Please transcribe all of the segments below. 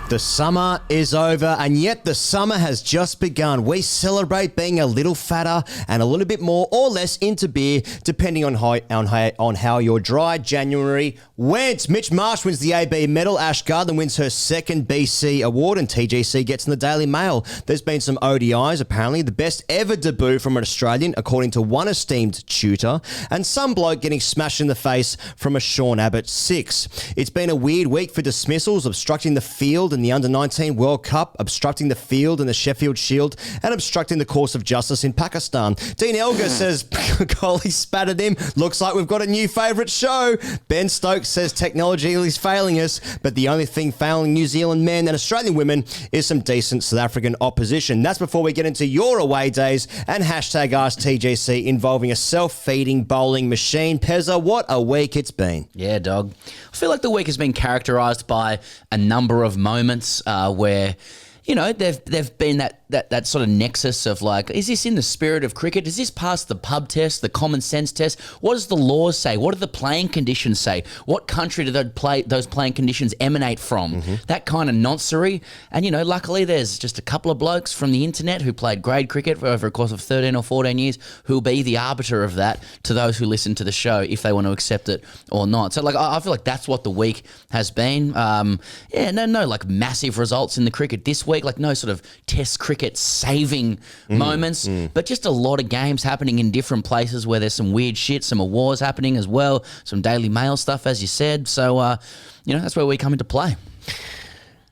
The summer is over, and yet the summer has just begun. We celebrate being a little fatter and a little bit more or less into beer, depending on how your dry January went. Mitch Marsh wins the AB medal. Ash Garland wins her second BC award, and TGC gets in the Daily Mail. There's been some ODIs, apparently. The best ever debut from an Australian, according to one esteemed tutor, and some bloke getting smashed in the face from a Sean Abbott 6. It's been a weird week for dismissals, obstructing the field in the Under-19 World Cup, obstructing the field in the Sheffield Shield, and obstructing the course of justice in Pakistan. Dean Elgar says Coley spattered him. Looks like we've got a new favourite show. Ben Stokes says technology is failing us, but the only thing failing New Zealand men and Australian women is some decent South African opposition. That's before we get into your away days and hashtag AskTGC involving a self-feeding bowling machine. Pezza, what a week it's been. Yeah, dog. I feel like the week has been characterised by a number of moments where, you know, they've been that sort of nexus of like, is this in the spirit of cricket? Is this past the pub test, the common sense test? What does the laws say? What do the playing conditions say? What country do those playing conditions emanate from? That kind of nonsense. And, you know, luckily there's just a couple of blokes from the internet who played grade cricket for over a course of 13 or 14 years who will be the arbiter of that to those who listen to the show if they want to accept it or not. So, like, I feel like that's what the week has been. No, like massive results in the cricket this week, like no sort of test cricket saving moments, but just a lot of games happening in different places where there's some weird shit, some awards happening as well, some Daily Mail stuff, as you said. So, that's where we come into play.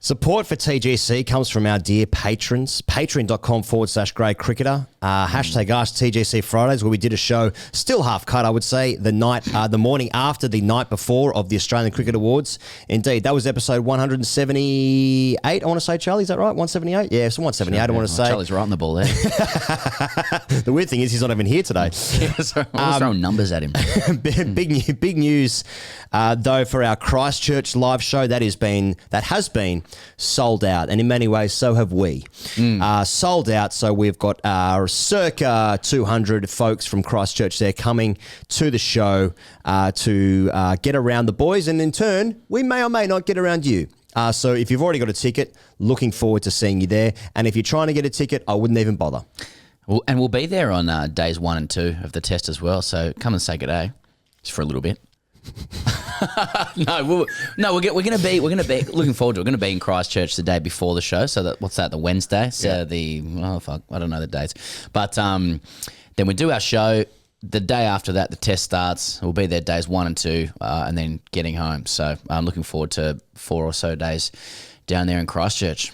Support for TGC comes from our dear patrons. Patreon.com/Grey Cricketer. Hashtag AskTGC Fridays, where we did a show, still half cut, I would say, the morning after the night before of the Australian Cricket Awards. Indeed, that was episode 178, I want to say, Charlie. Is that right? 178? Yeah, so 178, I want to say. Charlie's right on the ball there. The weird thing is he's not even here today. I was throwing numbers at him. Big news, though, for our Christchurch live show. That has been sold out, and in many ways so have we. Sold out, so we've got circa 200 folks from Christchurch there coming to the show to get around the boys, and in turn we may or may not get around you. So if you've already got a ticket, looking forward to seeing you there, and if you're trying to get a ticket, I wouldn't even bother. And we'll be there on days 1 and 2 of the test as well, so come and say good day just for a little bit. We're gonna be looking forward to it. We're gonna be in Christchurch the day before the show. So the Wednesday? So I don't know the dates. But then we do our show. The day after that, the test starts. We'll be there days 1 and 2, and then getting home. So I'm looking forward to 4 or so days down there in Christchurch.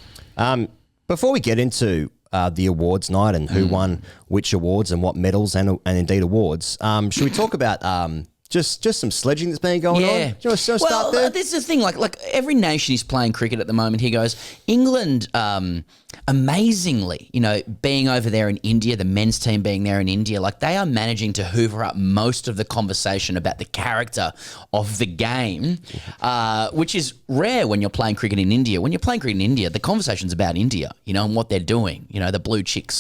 Before we get into the awards night and who won which awards and what medals and indeed awards, should we talk about Just some sledging that's been going on? Do you want to start there? This is the thing. Like every nation is playing cricket at the moment. He goes, England, amazingly, being over there in India, the men's team being there in India, like they are managing to hoover up most of the conversation about the character of the game, which is rare when you're playing cricket in India. When you're playing cricket in India, the conversation's about India, and what they're doing. The blue chip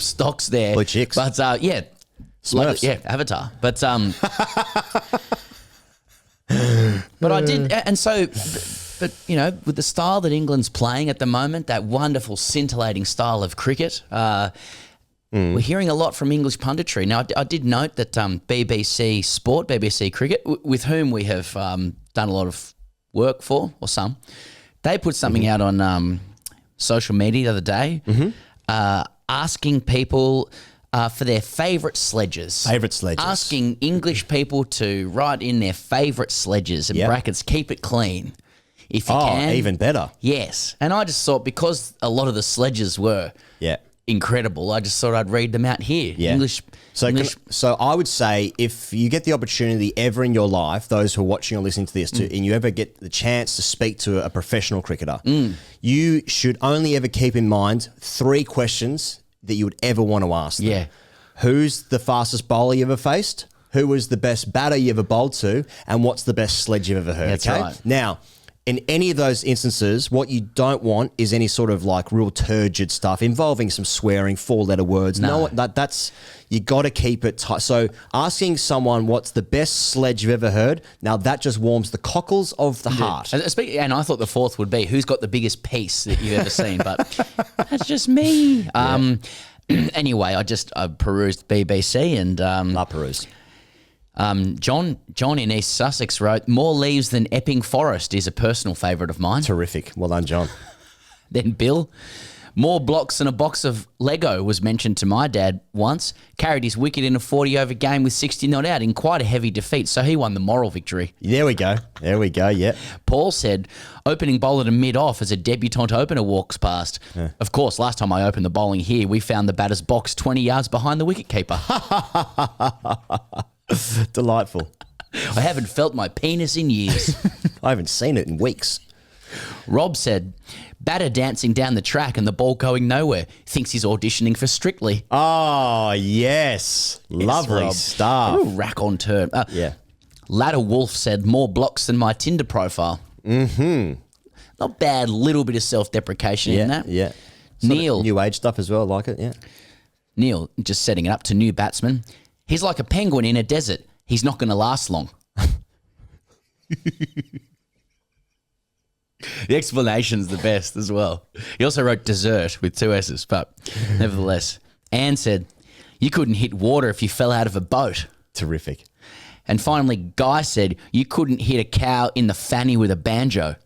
stocks there. Blue chicks. But Smurfs. Avatar. But but I did, and so, but with the style that England's playing at the moment, that wonderful scintillating style of cricket, we're hearing a lot from English punditry. Now, I did note that BBC Sport, BBC Cricket, with whom we have done a lot of work for, or some, they put something out on social media the other day, asking people for their favourite sledges. Asking English people to write in their favourite sledges, in brackets, keep it clean if you can. Oh, even better. Yes. And I just thought, because a lot of the sledges were incredible, I just thought I'd read them out here. Yeah. So I would say, if you get the opportunity ever in your life, those who are watching or listening to this, and you ever get the chance to speak to a professional cricketer, you should only ever keep in mind 3 questions that you would ever want to ask them. Yeah. Who's the fastest bowler you ever faced? Who was the best batter you ever bowled to? And what's the best sledge you've ever heard? That's right. Now, in any of those instances, what you don't want is any sort of like real turgid stuff involving some swearing, 4-letter words. No, that's you got to keep it tight. So asking someone what's the best sledge you've ever heard, now that just warms the cockles of the heart. And I thought the fourth would be who's got the biggest piece that you've ever seen, but that's just me. Anyway, I perused BBC and La peruse. John in East Sussex wrote, more leaves than Epping Forest is a personal favourite of mine. Terrific. Well done, John. Then Bill, more blocks than a box of Lego was mentioned to my dad once. Carried his wicket in a 40-over game with 60 not out in quite a heavy defeat, so he won the moral victory. There we go, yeah. Paul said, opening bowler to mid-off as a debutant opener walks past. Yeah. Of course, last time I opened the bowling here, we found the batter's box 20 yards behind the wicketkeeper. Delightful. I haven't felt my penis in years. I haven't seen it in weeks. Rob said, batter dancing down the track and the ball going nowhere. Thinks he's auditioning for Strictly. Oh, yes. Lovely Rob. stuff. Ooh, rack on term. Yeah. Ladder Wolf said, more blocks than my Tinder profile. Mm-hmm. Not bad, little bit of self-deprecation in that. Yeah. Neil. New age stuff as well, I like it, yeah. Neil, just setting it up to new batsman. He's like a penguin in a desert. He's not going to last long. The explanation's the best as well. He also wrote dessert with 2 S's, but nevertheless. Anne said, you couldn't hit water if you fell out of a boat. Terrific. And finally, Guy said, you couldn't hit a cow in the fanny with a banjo.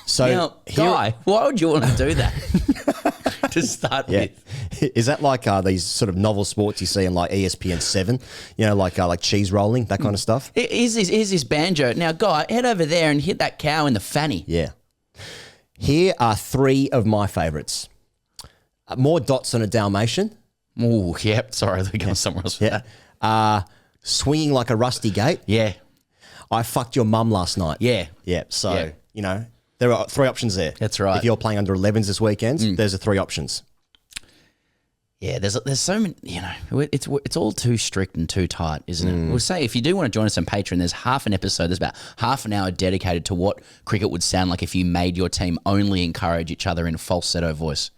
So now, Guy, why would you want to do that to start with? Is that like these sort of novel sports you see on like ESPN 7? You know, like cheese rolling, that kind of stuff? Here's his banjo. Now, Guy, head over there and hit that cow in the fanny. Yeah. Here are 3 of my favourites. More dots than a Dalmatian. Oh, yep. Sorry, they're going somewhere else with that. Swinging like a rusty gate. Yeah. I fucked your mum last night. Yeah. Yeah. So, you know, there are 3 options there. That's right. If you're playing under 11s this weekend, there's the 3 options. Yeah, there's so many, you know, it's all too strict and too tight, isn't it? We'll say if you do want to join us on Patreon, there's half an episode, there's about half an hour dedicated to what cricket would sound like if you made your team only encourage each other in a falsetto voice.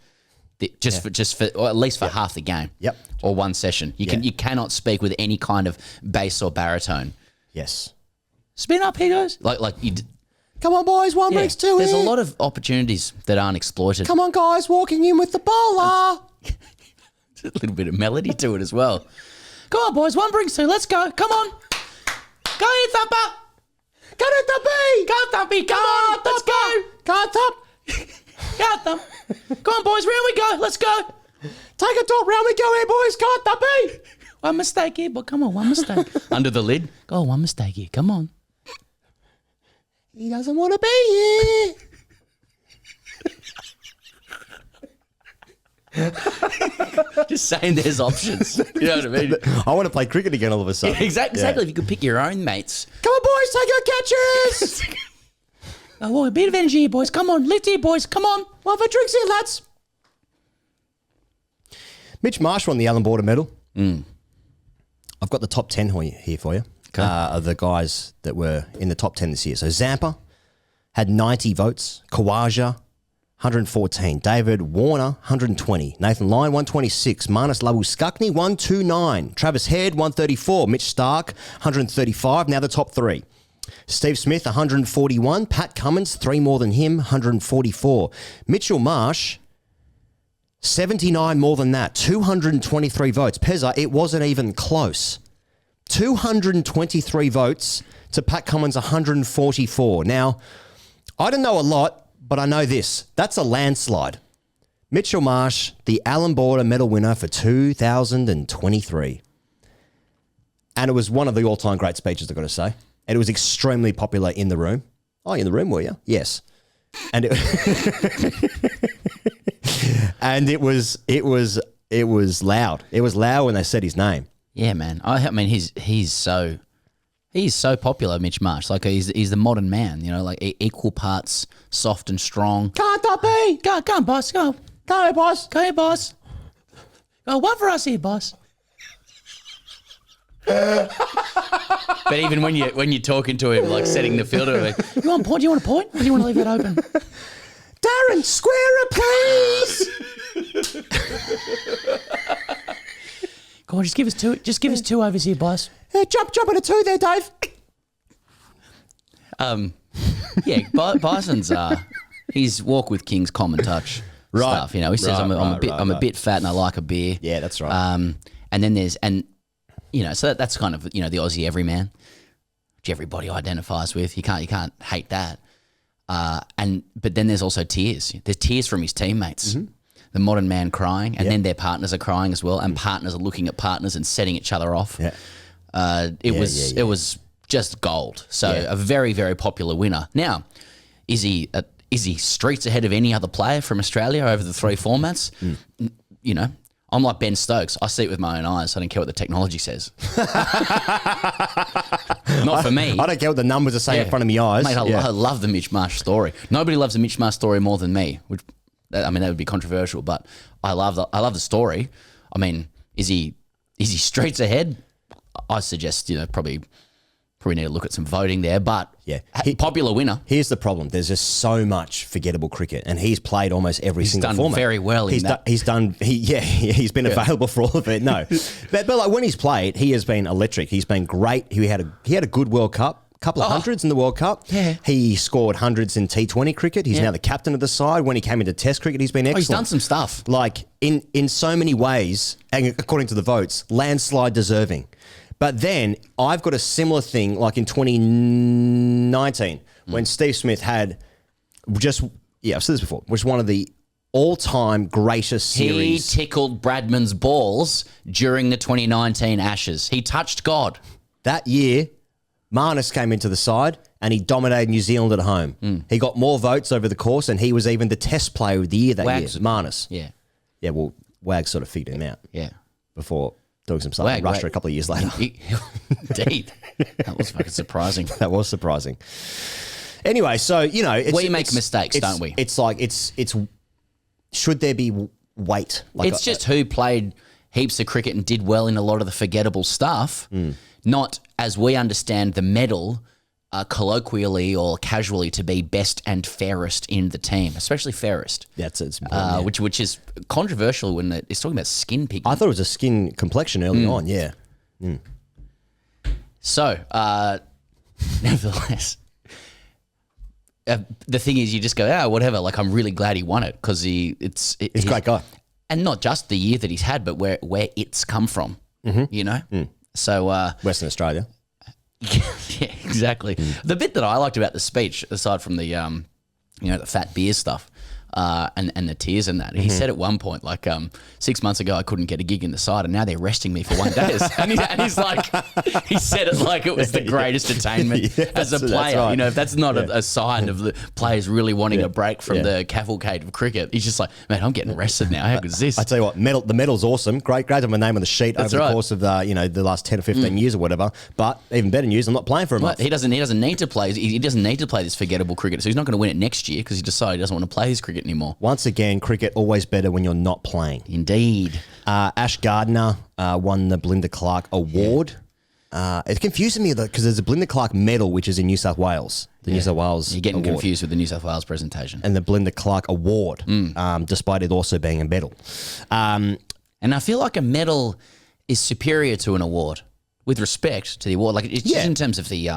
For or at least for half the game. Yep. Or one session. You cannot speak with any kind of bass or baritone. Yes. Spin up, here goes. Like you Come on, boys, 1 breaks 2 There's here. a lot of opportunities that aren't exploited. Come on, guys, walking in with the bowler. A little bit of melody to it as well. Come on, boys. 1 brings 2. Let's go. Come on. Go ahead, Thumper. Go to the B. Go, Thumpy. Come on. Let's go. Go, Thump. Go, Thump. Come on, boys. Round we go. Let's go. Take a top, round we go here, boys. Go, Thumpy. One mistake here, but come on. One mistake. Under the lid. Go, 1 mistake here. Come on. He doesn't want to be here. Just saying there's options. You know what I mean? I want to play cricket again all of a sudden. Exactly. If you could pick your own mates. Come on, boys, take your catches. Oh, a bit of energy here, boys. Come on. Lift here, boys. Come on. One for drinks here, lads. Mitch Marsh won the Allan Border medal. I've got the top 10 here for you. Okay. Of the guys that were in the top 10 this year. So Zampa had 90 votes. Khawaja, 114. David Warner, 120. Nathan Lyon, 126. Marnus Labuschagne, 129. Travis Head, 134. Mitch Stark, 135. Now the top 3. Steve Smith, 141. Pat Cummins, 3 more than him, 144. Mitchell Marsh, 79 more than that, 223 votes. Pezza, it wasn't even close. 223 votes to Pat Cummins, 144. Now, I don't know a lot, but I know this. That's a landslide. Mitchell Marsh, the Allan Border medal winner for 2023. And it was one of the all-time great speeches, I've got to say. And it was extremely popular in the room. Oh, in the room, were you? Yes. And it and it was loud. It was loud when they said his name. Yeah, man. I mean, he's so popular, Mitch Marsh. Like he's the modern man. You know, like equal parts soft and strong. Can't that be? Go on, boss. Go. Go here, boss. Go here, boss. Go 1 for us here, boss. But even when you're talking to him, like setting the fielder, like, you want a point? Do you want a point? Or do you want to leave that open? Darren, square please. Go on, just give us two. Just give us two overs here, boys. Jump at a 2 there, Dave. Yeah, Bison's he's walk with kings, common touch stuff. You know, he says I'm a bit fat and I like a beer. Yeah, that's right. And then you know, so that's kind of, you know, the Aussie everyman, which everybody identifies with. You can't hate that. But then there's also tears. There's tears from his teammates. Mm-hmm. The modern man crying, and then their partners are crying as well, and partners are looking at partners and setting each other off. Yeah. It was just gold. So a very, very popular winner. Now, is he streets ahead of any other player from Australia over the 3 formats? You know, I'm like Ben Stokes. I see it with my own eyes. I don't care what the technology says. Not for me. I don't care what the numbers are saying in front of my eyes. Mate, I love the Mitch Marsh story. Nobody loves the Mitch Marsh story more than me. Which, I mean, that would be controversial, but I love the story. I mean, is he streets ahead? I suggest, you know, probably need to look at some voting there, but popular winner. Here's the problem. There's just so much forgettable cricket, and he's played almost every single format. He's done very well in that. He's been available for all of it. No. but like when he's played, he has been electric. He's been great. He had a good World Cup. Couple of hundreds in the World Cup. Yeah. He scored hundreds in T20 cricket. He's now the captain of the side. When he came into Test cricket, he's been excellent. He's done some stuff. Like in so many ways, and according to the votes, landslide deserving. But then I've got a similar thing like in 2019 when Steve Smith had I've said this before, was one of the all-time greatest series. He tickled Bradman's balls during the 2019 Ashes. He touched God. That year, Marnus came into the side and he dominated New Zealand at home. He got more votes over the course and he was even the test player of the year that year, Marnus. Yeah. Yeah, well, Wag sort of figured him out. Yeah. Before doing some stuff in Russia a couple of years later. Indeed. That was fucking surprising. That was surprising. Anyway, so, you know. We make mistakes, don't we? It's like, should there be weight? Like it's just who played heaps of cricket and did well in a lot of the forgettable stuff. Not as we understand the medal colloquially or casually to be best and fairest in the team, especially fairest. That's it's important, which is controversial when it's talking about skin pigment. I thought it was a skin complexion early on, yeah. So, nevertheless, the thing is you just go, whatever, like I'm really glad he won it because he's a great guy. And not just the year that he's had, but where it's come from, you know? So Western Australia. Yeah, exactly. The bit that I liked about the speech, aside from the the fat beer stuff and the tears and that, he said at one point, like 6 months ago I couldn't get a gig in the side and now they're resting me for 1 day. and he's like, he said it like it was the greatest attainment as a player. Right. You know, if that's not a sign of the players really wanting a break from the cavalcade of cricket, he's just like, man, I'm getting rested now. How good is this? I tell you what, the medal's awesome. Great to have my name on the sheet over the course of the last 10 or 15 years or whatever. But even better news, I'm not playing for a month. He doesn't need to play. He doesn't need to play this forgettable cricket. So he's not going to win it next year because he decided he doesn't want to play his cricket anymore. Once again, cricket always better when you're not playing. Indeed. Ash Gardner won the Belinda Clark Award. It confuses me because there's a Belinda Clark medal, which is in New South Wales. The New South Wales You're getting award. confused with the New South Wales presentation. And the Belinda Clark Award, despite it also being a medal. And I feel like a medal is superior to an award with respect to the award. Like it's just in terms of the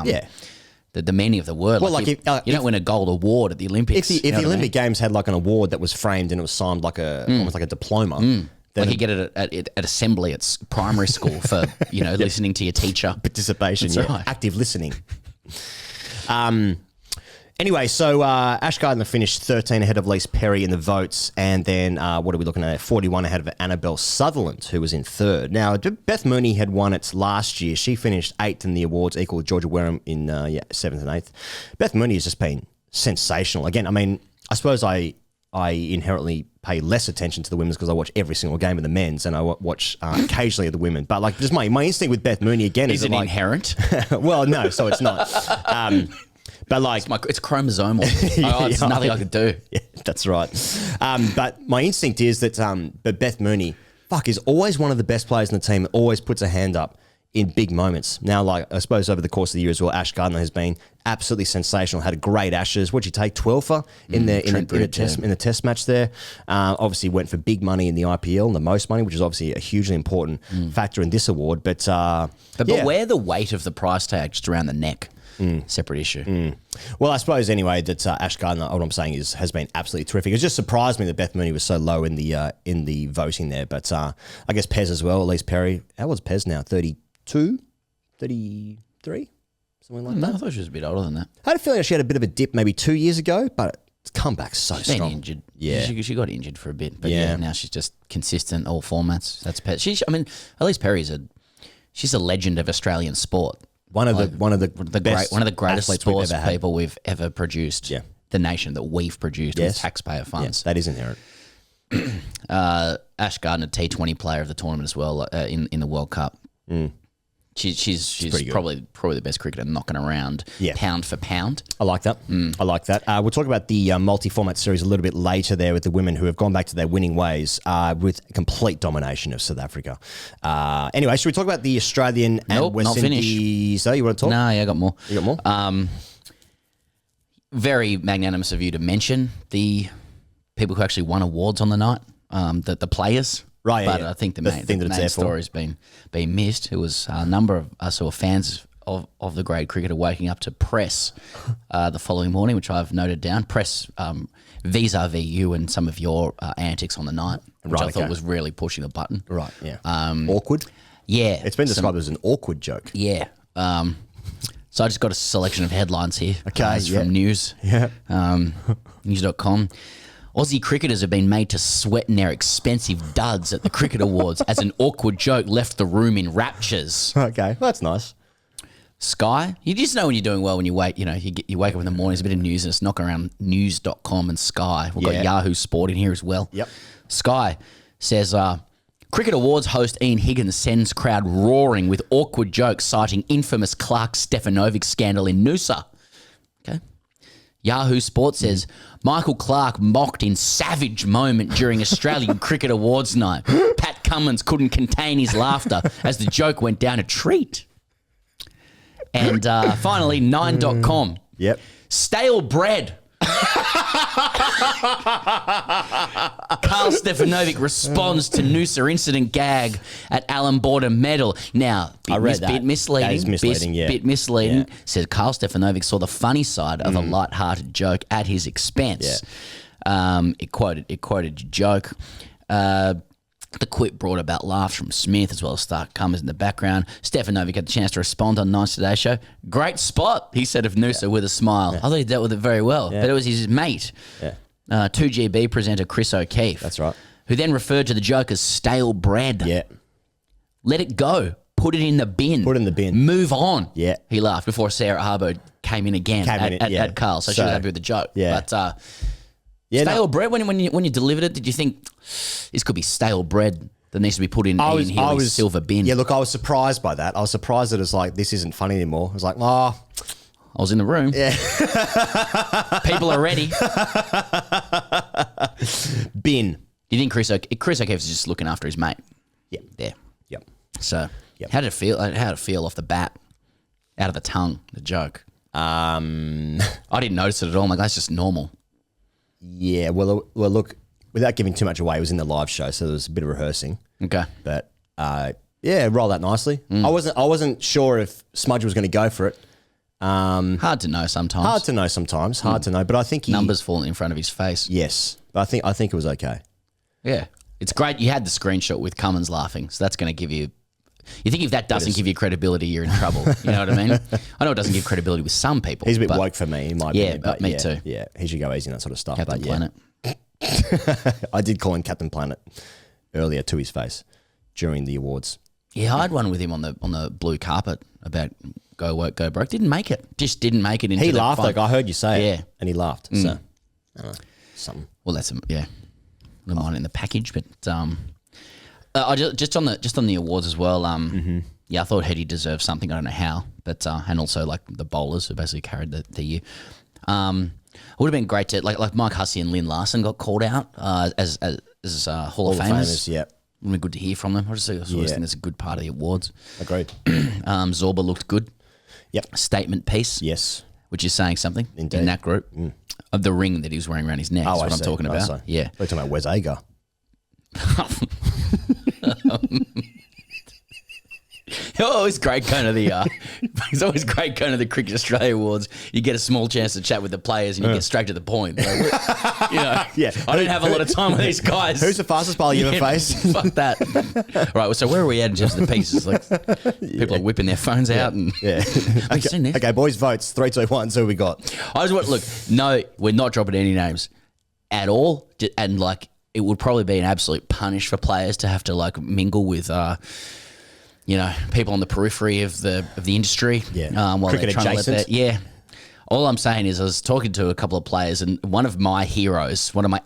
the meaning of the word. Well, you don't win a gold award at the Olympics. If the Olympic Games had like an award that was framed and it was signed like almost like a diploma, then like you get it at assembly at primary school for listening to your teacher. Participation, That's right. Active listening. Anyway, so Ash Gardner finished 13 ahead of Lise Perry in the votes, and then what are we looking at? 41 ahead of Annabelle Sutherland, who was in third. Now, Beth Mooney had won it last year. She finished 8th in the awards, equal to Georgia Wareham in 7th and 8th. Beth Mooney has just been sensational. Again, I mean, I suppose I inherently pay less attention to the women's because I watch every single game of the men's and I watch occasionally of the women. But like, just my instinct with Beth Mooney again is it like, inherent? Well, no, so it's not. But like, it's chromosomal. It's nothing I could do. Yeah, that's right. But my instinct is that but Beth Mooney, is always one of the best players in the team. Always puts a hand up in big moments. Now, like I suppose over the course of the year as well, Ash Gardner has been absolutely sensational. Had a great Ashes. What'd you take? 12 for in the test match there. Obviously went for big money in the IPL and the most money, which is obviously a hugely important factor in this award. But beware the weight of the price tag just around the neck. Separate issue. Well, I suppose anyway that Ash Gardner, what I'm saying is, has been absolutely terrific. It just surprised me that Beth Mooney was so low in the voting there. But I guess Pez as well, at least Perry. How old's Pez now? 32? 33? Something like No, that. I thought she was a bit older than that. I had a feeling she had a bit of a dip maybe 2 years ago, but it's come back so She's been strong. injured. Yeah. She got injured for a bit, but Yeah. yeah, now she's just consistent all formats. That's I mean, at least Perry's she's a legend of Australian sport. One of the one of the greatest athletes we've sports ever had. people we've ever produced. Yeah. The nation that we've produced Yes. with taxpayer funds. That is inherent. Ash Gardner, T20 player of the tournament as well in the World Cup. She's pretty good. probably the best cricketer knocking around Yeah. pound for pound. I like that. I like that. We'll talk about the multi-format series a little bit later there with the women who have gone back to their winning ways with complete domination of South Africa. Anyway, should we talk about the Australian and Nope, West not finished. Indies? Oh, you want to talk? No, yeah, I got more. You got more? Very magnanimous of you to mention the people who actually won awards on the night, the players. Right, yeah, but yeah. I think the The main, thing the that it's main there for. story has been missed. It was a number of us who are fans of the great cricketer waking up to press the following morning, which I've noted down. Press vis-a-vis you and some of your antics on the night, which Right, I thought okay. was really pushing the button. Right, yeah. Awkward? Yeah. It's been described as an awkward joke. Yeah. So I just got a selection of headlines here. Okay, It's yeah. from News. Yeah. News.com. Aussie cricketers have been made to sweat in their expensive duds at the Cricket Awards as an awkward joke left the room in raptures. Okay, well, that's nice. Sky, you just know when you're doing well when you wake, you wake up in the morning, there's a bit of news and it's knocking around news.com and Sky. We've Yeah. got Yahoo Sport in here as well. Yep. Sky says, Cricket Awards host Ian Higgins sends crowd roaring with awkward jokes citing infamous Clark Stefanovic scandal in Noosa. Okay. Yahoo Sport says, Michael Clark mocked in savage moment during Australian Cricket Awards night. Pat Cummins couldn't contain his laughter as the joke went down a treat. And finally, 9.com. Yep. Stale bread. Carl Stefanovic responds to Noosa incident gag at Alan Border medal. Now, I read that. bit misleading. That is misleading, yeah. Bit misleading. Yeah. Says Carl Stefanovic saw the funny side of a light-hearted joke at his expense. It quoted a joke. The quip brought about laughs from Smith as well as Stark Cummins in the background. Stefanovic had the chance to respond on Nice Today Show. Great spot, he said of Noosa with a smile. I thought he dealt with it very well, but it was his mate, Yeah. 2GB presenter Chris O'Keefe. That's right. Who then referred to the joke as stale bread. Yeah. Let it go. Put it in the bin. Put it in the bin. Move on. Yeah. He laughed before Sarah Harbo came in again at Carl, so she So, was happy with the joke. yeah. But Yeah, stale no. bread, when you delivered it, did you think this could be stale bread that needs to be put in Ian Healy's silver bin? Yeah, look, I was surprised by that. I was surprised that it's like, this isn't funny anymore. I was like, oh, I was in the room. yeah. People are ready. Bin. Do you think Chris O'Keefe is just looking after his mate? Yeah. There. Yep. So, Yep. how did it feel? How did it feel off the bat, out of the tongue, the joke? I didn't notice it at all. I'm like, that's just normal. Yeah, well, look, without giving too much away, it was in the live show, so there was a bit of rehearsing. Okay. But yeah, rolled out nicely. I wasn't sure if Smudge was going to go for it. Hard to know sometimes. Hard to know sometimes. Hard to know, but I think he Numbers falling in front of his face. Yes, but I think it was okay. Yeah. It's great. You had the screenshot with Cummins laughing, so that's going to give you. You think if that doesn't give you credibility, you're in trouble. You know what I mean? I know it doesn't give credibility with some people. He's a bit but woke for me, in my Yeah, opinion. But me yeah, too. Yeah, he should go easy on that sort of stuff. Captain but yeah. Planet. I did call him Captain Planet earlier to his face during the awards. Yeah, I had one with him on the blue carpet about go work, go broke. Didn't make it. Just didn't make it into He the laughed, final. like I heard you say it, Yeah. and he laughed. So, I don't know, something. Well, that's yeah. I don't mind it in the package, but I just on the awards as well. Yeah, I thought Heady deserved something. I don't know how, but and also like the bowlers who basically carried the year. It would have been great to like Mike Hussey and Lynn Larson got called out as Hall of Famers. Yeah. Would be good to hear from them. I just always think that's a good part of the awards. Agreed. Zorba looked good. Yep. Statement piece. Yes. Which is saying something Indeed. in that group. Of the ring that he was wearing around his neck. That's what I'm talking about. So. Yeah. We're talking about Wes Agar. Always great going to the it's always great going to the Cricket Australia Awards. You get a small chance to chat with the players and you get straight to the point. Like, Yeah. I don't have a lot of time with these guys. Who's the fastest bowler you ever faced? Fuck that. Right, so where are we at in terms of the pieces? Like people are whipping their phones out and Yeah. Have you seen this? Okay, boys, votes. 3, 2, 1. So we got. I just want look. No, we're not dropping any names at all, and like it would probably be an absolute punish for players to have to like mingle with. People on the periphery of the industry. Yeah. While Cricket they're trying adjacent. to let that. Yeah. All I'm saying is I was talking to a couple of players and one of my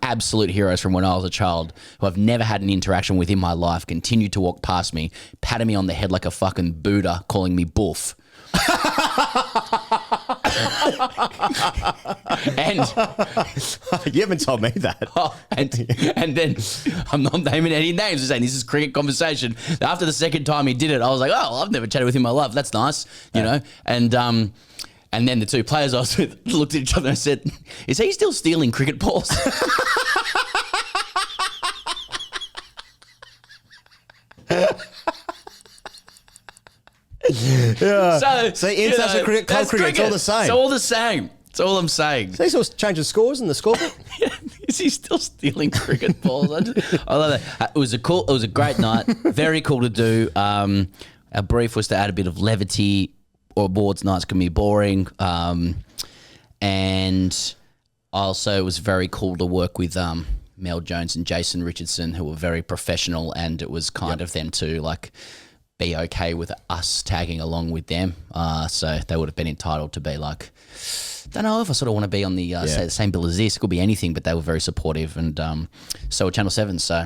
absolute heroes from when I was a child, who I've never had an interaction with in my life, continued to walk past me, patting me on the head like a fucking Buddha, calling me boof. And You haven't told me that. and then I'm not naming any names. I'm saying this is cricket conversation. After the second time he did it, I was like, oh, I've never chatted with him in my life. That's nice, you know. And then the two players I was with looked at each other and said, "Is he still stealing cricket balls?" Yeah. So, See, international cricket, club that's cricket, it's all the same. It's all the same. That's all I'm saying. They sort of change the scores in the scoreboard. Is he still stealing cricket balls? I love that. It was a great night. Very cool to do. Our brief was to add a bit of levity. Awards nights can be boring. And also it was very cool to work with Mel Jones and Jason Richardson, who were very professional, and it was kind of them to like be okay with us tagging along with them. So they would have been entitled to be like, don't know if I sort of want to be on the say the same bill as this. It could be anything, but they were very supportive, and so were Channel 7. So,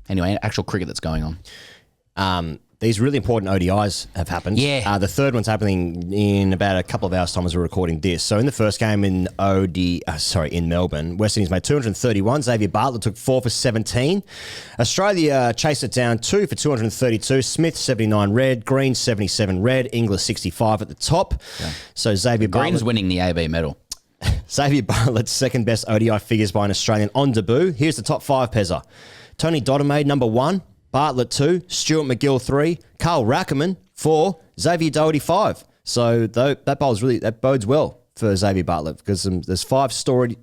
anyway, actual cricket that's going on. These really important ODIs have happened. Yeah. The third one's happening in about a couple of hours' time as we're recording this. So in the first game in in Melbourne, West Indies made 231. Xavier Bartlett took 4 for 17. Australia chased it down 2 for 232. Smith 79 red, Green 77 red, Inglis 65 at the top. Yeah. So Xavier Green's Bartlett winning the AB medal. Xavier Bartlett's second best ODI figures by an Australian on debut. Here's the top 5, Pezza. Tony Dodder made number 1. Bartlett 2, Stuart McGill 3, Carl Rackerman 4, Xavier Doherty 5. So that bodes well for Xavier Bartlett because there's 5 storied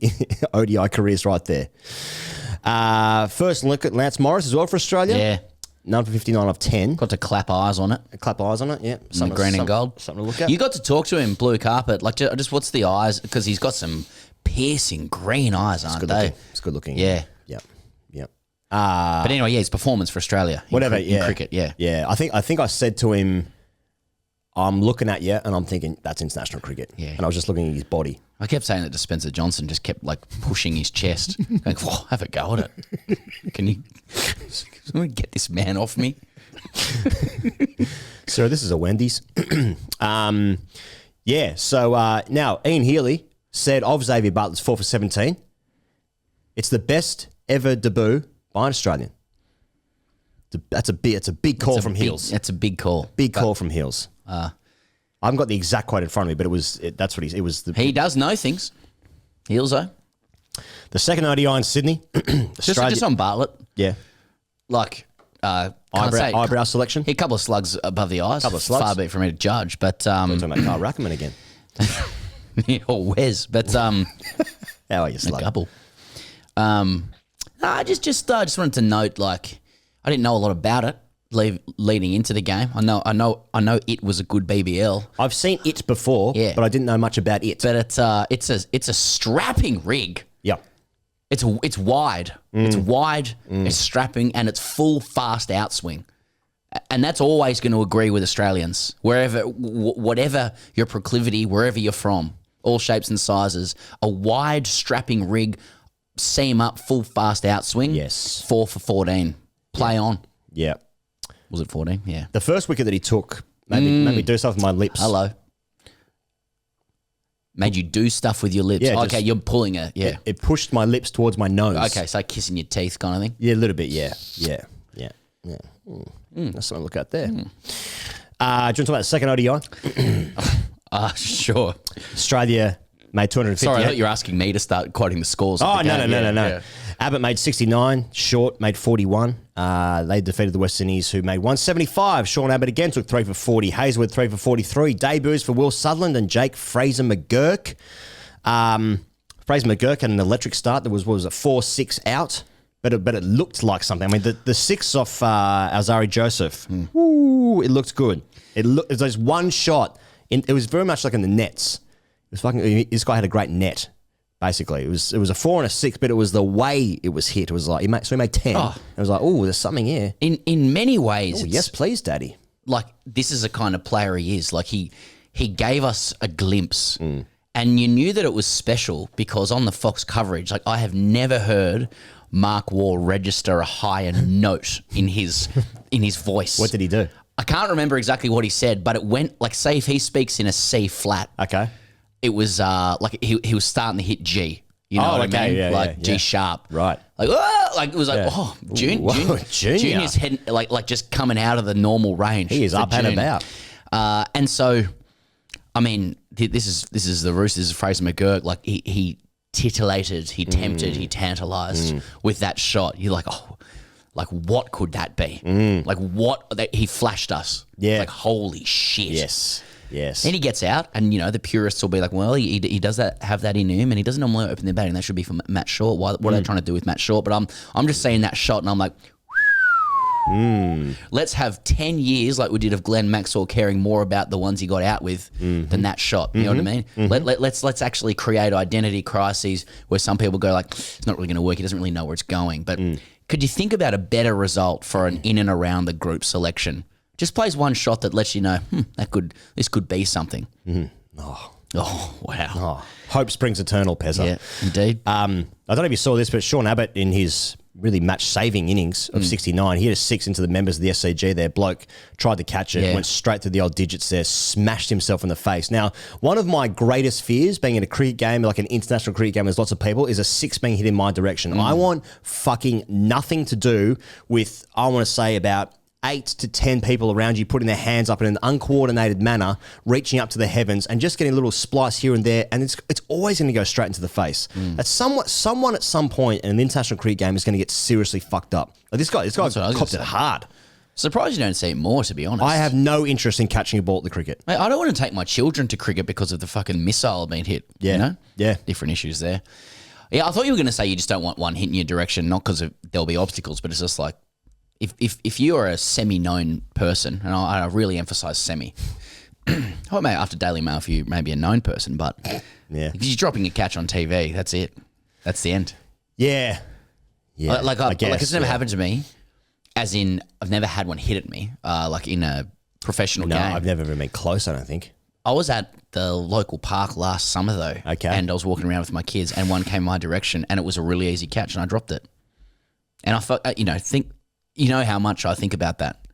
ODI careers right there. First look at Lance Morris as well for Australia. Yeah. 9 for 59 of 10. Got to clap eyes on it. Clap eyes on it, yeah. The green and gold. Something to look at. You got to talk to him, blue carpet. Like, just what's the eyes? Because he's got some piercing green eyes, aren't they? It's good looking. Yeah. Yep. But anyway, his performance for Australia. In cricket, yeah. Yeah, I think I said to him, I'm looking at you and I'm thinking, that's international cricket. Yeah. And I was just looking at his body. I kept saying that to Spencer Johnson, just kept like pushing his chest. Going, whoa, have a go at it. Can you get this man off me? So this is a Wendy's. So now Ian Healy said of Xavier Bartlett's 4 for 17, it's the best ever debut by an Australian. It's a big call from Heels. That's a big call. Big call from Heels. I haven't got the exact quote in front of me, but that's what he does know things. Heels though. The second ODI in Sydney. Just on Bartlett. Yeah. Like eyebrow selection. A couple of slugs above the eyes. Couple of slugs. Far be it for me to judge, but We're talking about Carl Rackerman again. or Wes, but how are you, slug? A couple. I just wanted to note, like, I didn't know a lot about it leading into the game. I know it was a good BBL. I've seen it before, but I didn't know much about it. But it's a strapping rig. Yeah. It's wide. It's wide. It's strapping, and it's full fast outswing. And that's always going to agree with Australians, whatever your proclivity, wherever you're from, all shapes and sizes. A wide strapping rig. Seam up, full fast outswing. Yes. 4 for 14. Play on. Yeah. Was it 14? Yeah. The first wicket that he took made me do stuff with my lips. Hello. Made you do stuff with your lips. Yeah, Okay, you're pulling it. Yeah. It pushed my lips towards my nose. Okay, so kissing your teeth kind of thing. Yeah, a little bit, yeah. Yeah. That's something to look at there. Do you want to talk about the second ODI? Sure. Australia made 250. Sorry, I thought you were asking me to start quoting the scores. Oh, of the game. no. Yeah. Abbott made 69. Short made 41. They defeated the West Indies, who made 175. Sean Abbott again took 3 for 40. Hazelwood 3 for 43. Debuts for Will Sutherland and Jake Fraser McGurk. Fraser McGurk had an electric start. There was, what was it, 4-6 out. But it looked like something. I mean, the 6 off Alzari Joseph, ooh, it looked good. It was just one shot. It was very much like in the nets. It was fucking. This guy had a great net. Basically, it was a 4 and a 6, but it was the way it was hit. It was like so he made 10. Oh. It was like, oh, there's something here. In many ways, Oh, it's yes, please, Daddy. like this is the kind of player he is. Like he gave us a glimpse, and you knew that it was special because on the Fox coverage, like I have never heard Mark Waugh register a higher note in his voice. What did he do? I can't remember exactly what he said, but it went like, say if he speaks in a C flat, Okay. it was like he was starting to hit G. You know Oh, what okay, I mean? yeah, like yeah, G yeah. sharp. Right. Like, it was like, Yeah. oh, Whoa, Junior. Junior's heading like just coming out of the normal range. He is for up and June. about. And so, I mean, this is the Roosters. This is Fraser McGurk. Like he titillated, he tempted, he tantalized with that shot. You're like, oh, like what could that be? Like what he flashed us. Yeah. Like holy shit. Yes. And he gets out, and the purists will be like, "Well, he does have that in him, and he doesn't normally open the batting. That should be for Matt Short. What are they trying to do with Matt Short?" But I'm just seeing that shot, and I'm like, let's have 10 years like we did of Glenn Maxwell caring more about the ones he got out with than that shot. You know what I mean? Let's actually create identity crises where some people go like, it's not really going to work. He doesn't really know where it's going. But could you think about a better result for an in and around the group selection? Just plays one shot that lets you know this could be something. Oh wow! Oh, hope springs eternal, Pezza. Yeah, indeed. I don't know if you saw this, but Sean Abbott in his really match-saving innings of 69, he hit a 6 into the members of the SCG there. Bloke tried to catch it, Yeah. went straight to the old digits there, smashed himself in the face. Now, one of my greatest fears being in a cricket game, like an international cricket game with lots of people, is a 6 being hit in my direction. I want fucking nothing to do with, I want to say about 8 to 10 people around you putting their hands up in an uncoordinated manner, reaching up to the heavens and just getting a little splice here and there, and it's always going to go straight into the face. That's someone at some point in an international cricket game is going to get seriously fucked up. Like this guy what I was copped gonna it say. hard. Surprised you don't see it more, to be honest. I have no interest in catching a ball at the cricket. Mate, I don't want to take my children to cricket because of the fucking missile being hit. Yeah. You know? Yeah. Different issues there. Yeah, I thought you were going to say you just don't want one hit in your direction, not because there'll be obstacles, but it's just like, if you are a semi-known person, and I really emphasize semi, I may after Daily Mail if you may be a known person, but Yeah. if you're dropping a catch on TV, that's it. That's the end. Yeah. Yeah. Like guess, it's never yeah. happened to me, as in I've never had one hit at me, like in a professional No, game. I've never even been close, I don't think. I was at the local park last summer though, Okay. and I was walking around with my kids, and one came my direction, and it was a really easy catch, and I dropped it. And I felt, how much I think about that.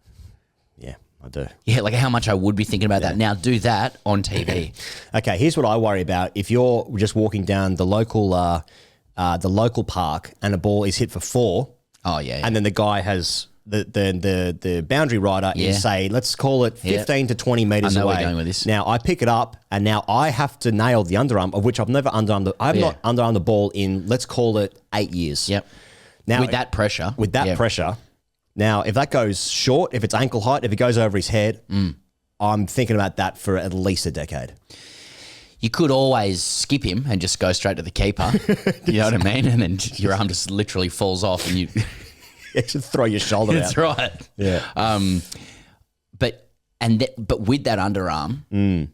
Yeah, I do. Yeah, like how much I would be thinking about that. Now do that on TV. Okay, here's what I worry about. If you're just walking down the local park and a ball is hit for 4, Oh yeah, and then the guy has the boundary rider Yeah. is, say, let's call it 15 to 20 meters I know where away. you're going with this. Now I pick it up, and now I have to nail the underarm, of which I've never underarmed. I have Yeah. not underarmed the ball in, let's call it 8 years. Yep. Now With that pressure. with that yeah. pressure. Now, if that goes short, if it's ankle height, if it goes over his head, I'm thinking about that for at least a decade. You could always skip him and just go straight to the keeper. You know what I mean? And then your arm just literally falls off, and you. You should throw your shoulder That's out. right. Yeah. But with that underarm,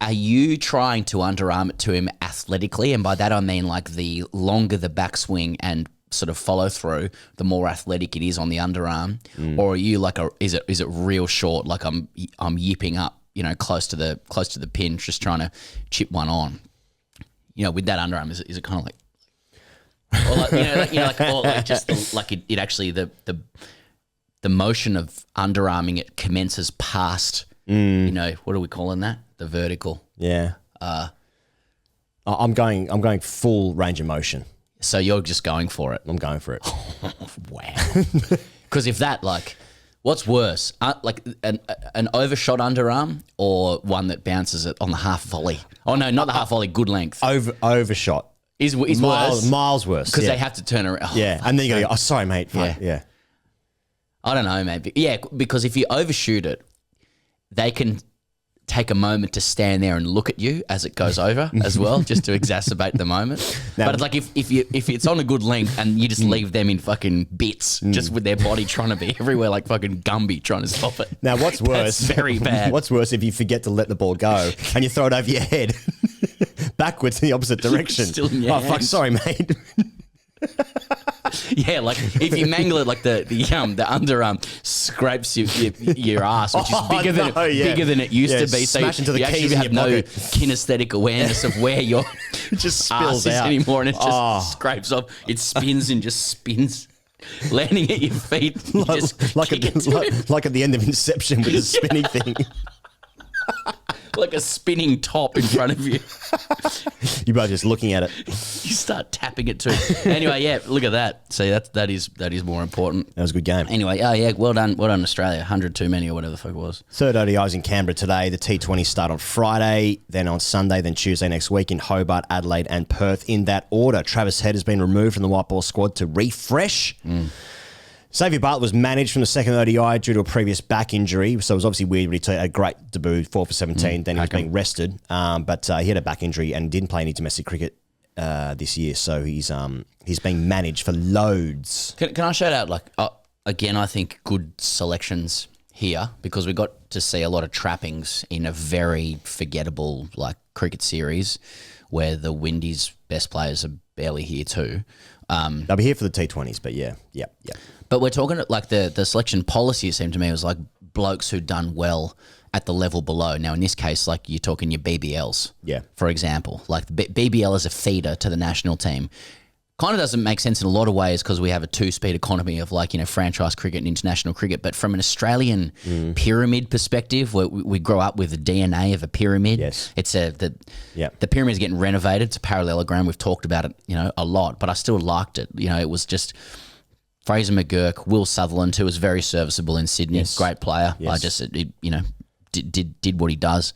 are you trying to underarm it to him athletically? And by that I mean like the longer the backswing and sort of follow through, the more athletic it is on the underarm, or are you like is it real short? Like I'm yipping up, close to the pin, just trying to chip one on. With that underarm, is it kind of like, or like, or like just it actually the motion of underarming it commences past, what are we calling that? The vertical. Yeah. I'm going full range of motion. So you're just going for it. I'm going for it. Wow. Because if that, like, what's worse, like an overshot underarm or one that bounces it on the half volley? Oh no, not the half volley, good length. Overshot. Is worse. Miles worse. Because they have to turn around. Oh, yeah, and then you go, oh, sorry, mate. Yeah. I don't know, maybe. Yeah, because if you overshoot it, they can take a moment to stand there and look at you as it goes over as well, just to exacerbate the moment. But it's like if it's on a good length and you just leave them in fucking bits, just with their body trying to be everywhere like fucking Gumby trying to stop it. Now, what's worse? That's very bad. What's worse if you forget to let the ball go and you throw it over your head backwards in the opposite direction? Still in your oh, fuck, hands. sorry, mate. Yeah, like if you mangle it, like the underarm scrapes your ass, which is bigger than it used to be. So smash into the you keys actually in have your no pocket. kinesthetic awareness of where your It just ass spills is out anymore, and it just scrapes off. It spins and just spins, landing at your feet. You just like, kick it to like at the end of Inception with the spinny thing. like a spinning top in front of you. You both just looking at it. You start tapping it too. Anyway, yeah, look at that. See, that is more important. That was a good game. Anyway, oh yeah, well done, Australia. 100 too many or whatever the fuck it was. Third ODIs in Canberra today. The T20s start on Friday, then on Sunday, then Tuesday next week in Hobart, Adelaide and Perth in that order. Travis Head has been removed from the white ball squad to refresh. Xavier Bartlett was managed from the second ODI due to a previous back injury, so it was obviously weird when he had a great debut, 4 for 17, then he was being rested, but he had a back injury and didn't play any domestic cricket this year, so he's being managed for loads. Can I shout out, like, again, I think good selections here because we got to see a lot of trappings in a very forgettable, like, cricket series where the Windies' best players are barely here too. They'll be here for the T20s, but yeah. But we're talking like the selection policy, it seemed to me, was like blokes who'd done well at the level below. Now, in this case, like you're talking your BBLs, for example. Like BBL is a feeder to the national team. Kind of doesn't make sense in a lot of ways because we have a two-speed economy of like, franchise cricket and international cricket. But from an Australian pyramid perspective, we grow up with the DNA of a pyramid. Yes. It's the pyramid's getting renovated. It's a parallelogram. We've talked about it, a lot, but I still liked it. It was just Fraser McGurk, Will Sutherland, who was very serviceable in Sydney, great player. Yes. I just, did what he does.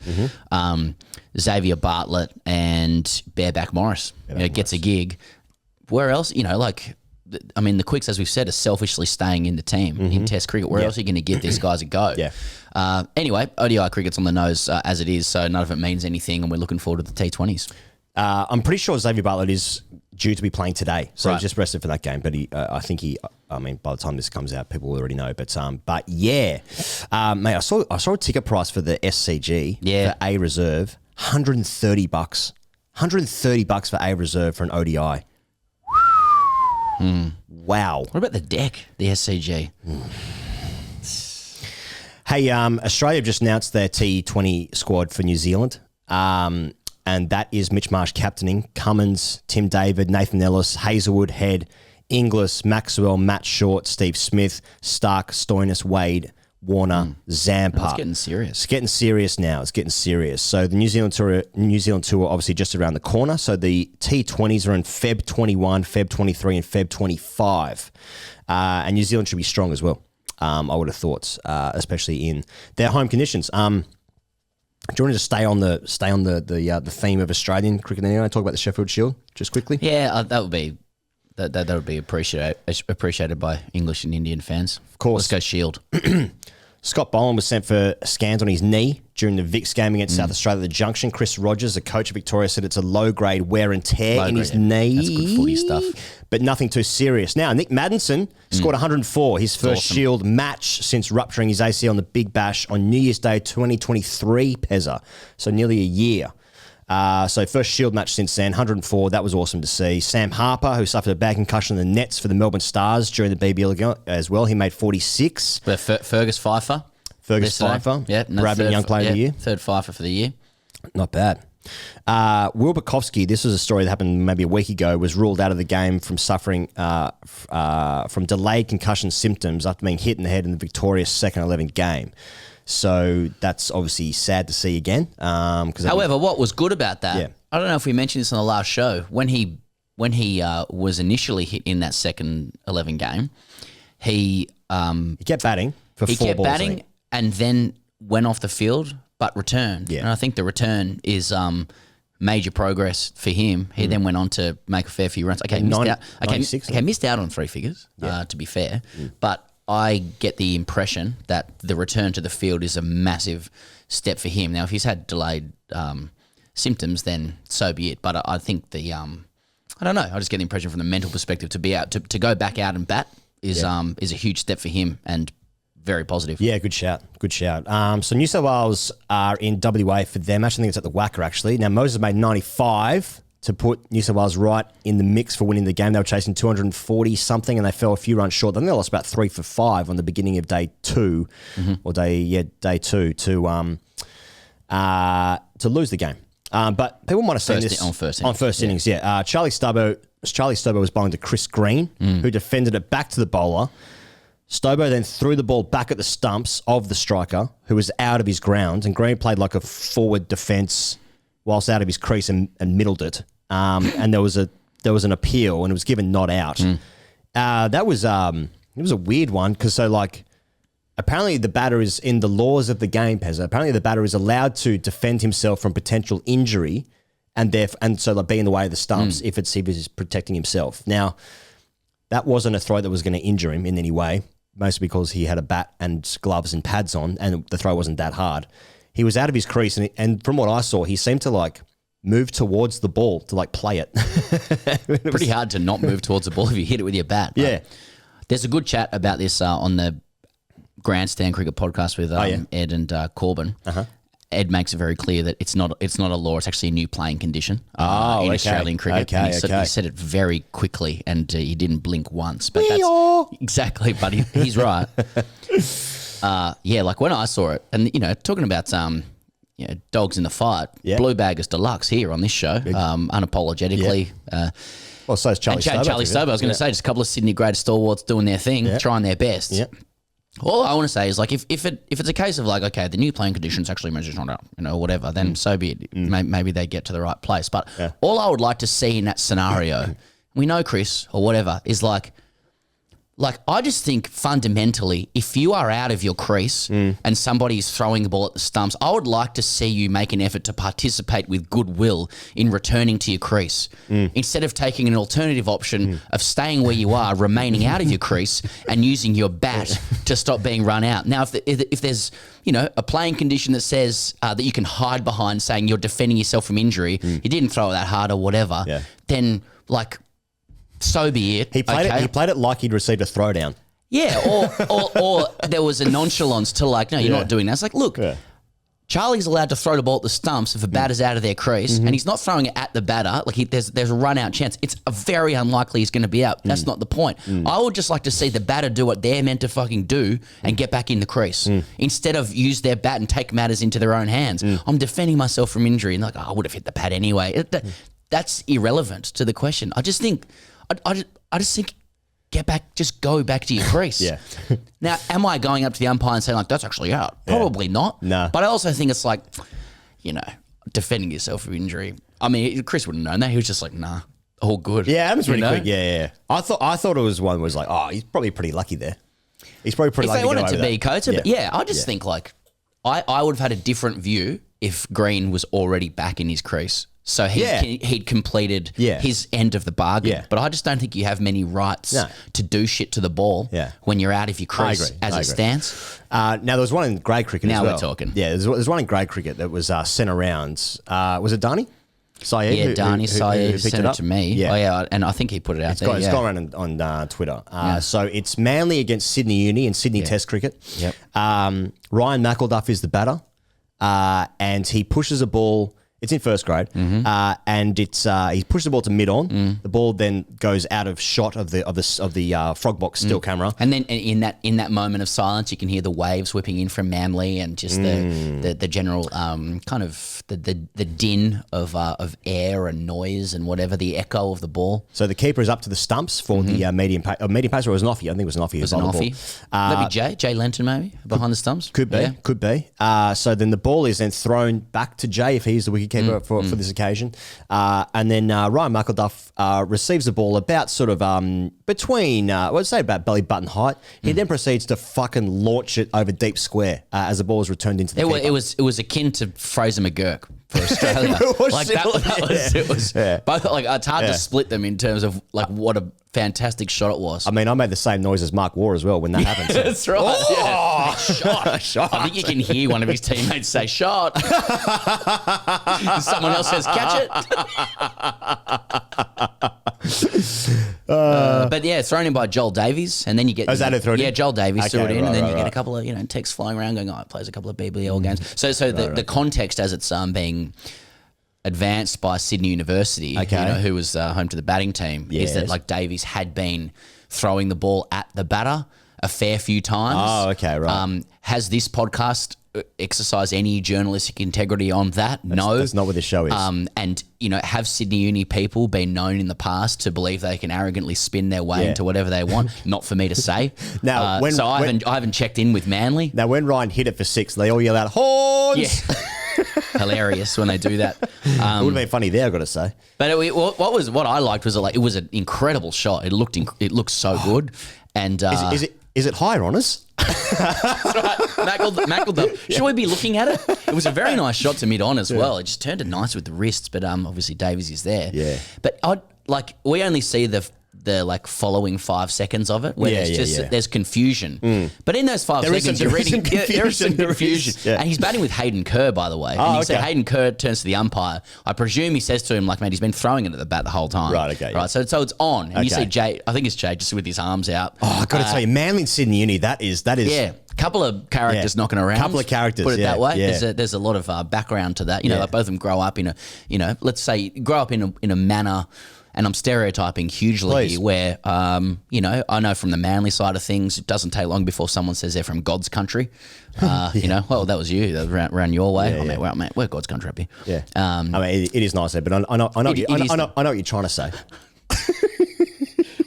Xavier Bartlett and Bareback Morris, gets a gig. Where else, the Quicks, as we've said, are selfishly staying in the team in Test cricket. Where else are you going to give these guys a go? Anyway, ODI cricket's on the nose as it is, so none of it means anything, and we're looking forward to the T20s. I'm pretty sure Xavier Bartlett is due to be playing today, so he's just rested for that game. But I think by the time this comes out, people will already know. But yeah, mate, I saw a ticket price for the SCG for A Reserve, $130. $130 for A Reserve for an ODI. Wow. What about the deck, the SCG? Hey, Australia have just announced their T20 squad for New Zealand. And that is Mitch Marsh captaining, Cummins, Tim David, Nathan Ellis, Hazelwood, Head, Inglis, Maxwell, Matt Short, Steve Smith, Stark, Stoinis, Wade, Warner, Zampa. It's getting serious. It's getting serious now. It's getting serious. So the New Zealand tour obviously just around the corner. So the T20s are in Feb 21, Feb 23 and Feb 25. And New Zealand should be strong as well, I would have thought, especially in their home conditions. Do you want to just stay on the theme of Australian cricket anyway? Talk about the Sheffield Shield just quickly. Yeah, that would be appreciated by English and Indian fans. Of course. Let's go Shield. Scott Boland was sent for scans on his knee during the Vicks game against South Australia at the Junction. Chris Rogers, the coach of Victoria, said it's a low-grade wear and tear in his knee. That's good footy stuff. But nothing too serious. Now, Nick Maddinson scored 104, his first Shield match since rupturing his ACL on the Big Bash on New Year's Day 2023, Pezza. So nearly a year. So first Shield match since then, 104. That was awesome to see. Sam Harper, who suffered a bad concussion in the nets for the Melbourne Stars during the BBL as well. He made 46. Fergus Pfeiffer. Yeah. Bradman Young Player of the Year. Third Pfeiffer for the year. Not bad. Will Bukowski, this was a story that happened maybe a week ago, was ruled out of the game from suffering from delayed concussion symptoms after being hit in the head in the Victoria's second 11 game. So that's obviously sad to see again. However, what was good about that, I don't know if we mentioned this on the last show, when he was initially hit in that second 11 game, he He kept batting for he 4 kept balls. I batting think. and then went off the field, but returned. Yeah. And I think the return is major progress for him. He then went on to make a fair few runs. Okay, missed out. 96, Okay, missed out on 3 figures. To be fair, but I get the impression that the return to the field is a massive step for him. Now, if he's had delayed symptoms, then so be it. But I think I don't know. I just get the impression from the mental perspective to be out to go back out and bat is a huge step for him and very positive. Yeah, good shout. Good shout. So New South Wales are in WA for their match. I think it's at the Wacker, actually. Now, Moses made 95 to put New South Wales right in the mix for winning the game. They were chasing 240-something, and they fell a few runs short. I think they lost about 3 for 5 on the beginning of day 2, or day 2, to lose the game. But people might have seen this on first innings. Charlie Stobo was bowling to Chris Green, who defended it back to the bowler. Stobo then threw the ball back at the stumps of the striker, who was out of his ground, and Green played like a forward defence whilst out of his crease and middled it. And there was an appeal, and it was given not out. That was it was a weird one because apparently the batter is in the laws of the game, Pezza. Apparently the batter is allowed to defend himself from potential injury, and so be in the way of the stumps if he's protecting himself. Now, that wasn't a throw that was going to injure him in any way, mostly because he had a bat and gloves and pads on, and the throw wasn't that hard. He was out of his crease, and from what I saw, he seemed to move towards the ball to play it. Pretty hard to not move towards the ball if you hit it with your bat. Yeah. There's a good chat about this on the Grandstand Cricket podcast with Ed and Corbin. Ed makes it very clear that it's not a law. It's actually a new playing condition in Australian cricket. Okay, he said it very quickly, and he didn't blink once. But that's exactly. But he's right. When I saw it, and talking about dogs in the fight, Blue Baggers Deluxe here on this show, unapologetically. Well, so is Charlie Stobo. Charlie Stobo. I was going to say, just a couple of Sydney greatest stalwarts doing their thing, trying their best. Yeah. All I want to say is if it's a case of the new playing conditions actually measures not out, whatever, then so be it. Maybe they get to the right place. But all I would like to see in that scenario, we know Chris or whatever, is I just think fundamentally, if you are out of your crease and somebody is throwing the ball at the stumps, I would like to see you make an effort to participate with goodwill in returning to your crease instead of taking an alternative option of staying where you are, remaining out of your crease, and using your bat to stop being run out. Now, if there's a playing condition that says that you can hide behind saying you're defending yourself from injury, you didn't throw it that hard or whatever, then so be it. He played it like he'd received a throwdown. Yeah, or there was a nonchalance to no, you're not doing that. It's look, Charlie's allowed to throw the ball at the stumps if a batter's out of their crease, and he's not throwing it at the batter. There's a run out chance. It's very unlikely he's going to be out. That's not the point. I would just like to see the batter do what they're meant to fucking do and get back in the crease instead of use their bat and take matters into their own hands. I'm defending myself from injury, and I would have hit the pad anyway. That's irrelevant to the question. I just think. I just think just go back to your crease. Now, am I going up to the umpire and saying that's actually out? Probably not. No. But I also think it's defending yourself from injury. I mean, Chris wouldn't know that. He was just nah, all good. Yeah, Adam's pretty quick. Yeah. I thought it was one was he's probably pretty lucky there. He's probably pretty lucky. If they wanted to be that. Kota, but I just think I would have had a different view if Green was already back in his crease. So he'd completed his end of the bargain. Yeah. But I just don't think you have many rights to do shit to the ball when you're out of your crease as it stands. Now, there was one in grade cricket as well. Now we're talking. Yeah, there's one in grade cricket that was sent around. Was it Dani Syed? Yeah, Dani Syed picked sent it to me. Yeah. Oh, yeah, and I think he put it out there. It's gone around on Twitter. So it's Manly against Sydney Uni in Sydney Test cricket. Yep. Ryan McElduff is the batter, and he pushes a ball. It's in first grade, and it's he pushes the ball to mid on. The ball then goes out of shot of the frog box still camera, and then in that moment of silence, you can hear the waves whipping in from Manly, and just the general kind of the din of air and noise and whatever, the echo of the ball. So the keeper is up to the stumps for the medium pace, or it was an offie. I think it was an offie. It was an offie. Maybe Jay Lenton, maybe behind the stumps. Could be. So then the ball is then thrown back to Jay if he's the wicket wicketkeeper for this occasion. And then Ryan McElduff receives the ball about sort of between, I'd say about belly button height. He then proceeds to fucking launch it over deep square as the ball is returned into the keeper. It was akin to Fraser McGurk for Australia. It was both, like, it's hard to split them in terms of like what a fantastic shot it was. I mean, I made the same noise as Mark Waugh as well when that happened. So. That's right. Oh! Shot. I think you can hear one of his teammates say shot. Someone else says catch it. But yeah, thrown in by Joel Davies, and then you get Joel Davies threw it in, and then you get a couple of texts flying around going, it plays a couple of BBL games. So the context as it's being advanced by Sydney University, who was home to the batting team, is that like Davies had been throwing the ball at the batter a fair few times. Oh, okay, right. Has this podcast exercise any journalistic integrity on that? No. That's not what this show is. And, have Sydney Uni people been known in the past to believe they can arrogantly spin their way into whatever they want? Not for me to say. Now, I haven't checked in with Manly. Now, when Ryan hit it for 6, they all yell out, horns! Yeah. Hilarious when they do that. It would have been funny there, I've got to say. But what I liked was it was an incredible shot. It looked so good. And is it higher on us? That's right. McElduff. Should we be looking at it? It was a very nice shot to mid on as well. It just turned it nice with the wrists, but obviously Davies is there. Yeah. But we only see the like following 5 seconds of it where there's confusion. But in those 5 seconds you're reading there is some confusion. And he's batting with Hayden Kerr, by the way. And he said Hayden Kerr turns to the umpire. I presume he says to him, like, mate, he's been throwing it at the bat the whole time. Right, okay. Right. So it's on. And you see Jay, I think it's Jay, just with his arms out. Oh, I've got to tell you, Manly and Sydney Uni, that is yeah. Couple of characters knocking around. Couple of characters, put it that way. Yeah. There's a lot of background to that. Like both of them grow up in a, let's say, grow up in a manner, and I'm stereotyping hugely here, where, I know from the Manly side of things, it doesn't take long before someone says they're from God's country. Well, that was you, that was around your way. Mate, we're God's country up here. Yeah. I mean, it is nice there, but I know what you're trying to say.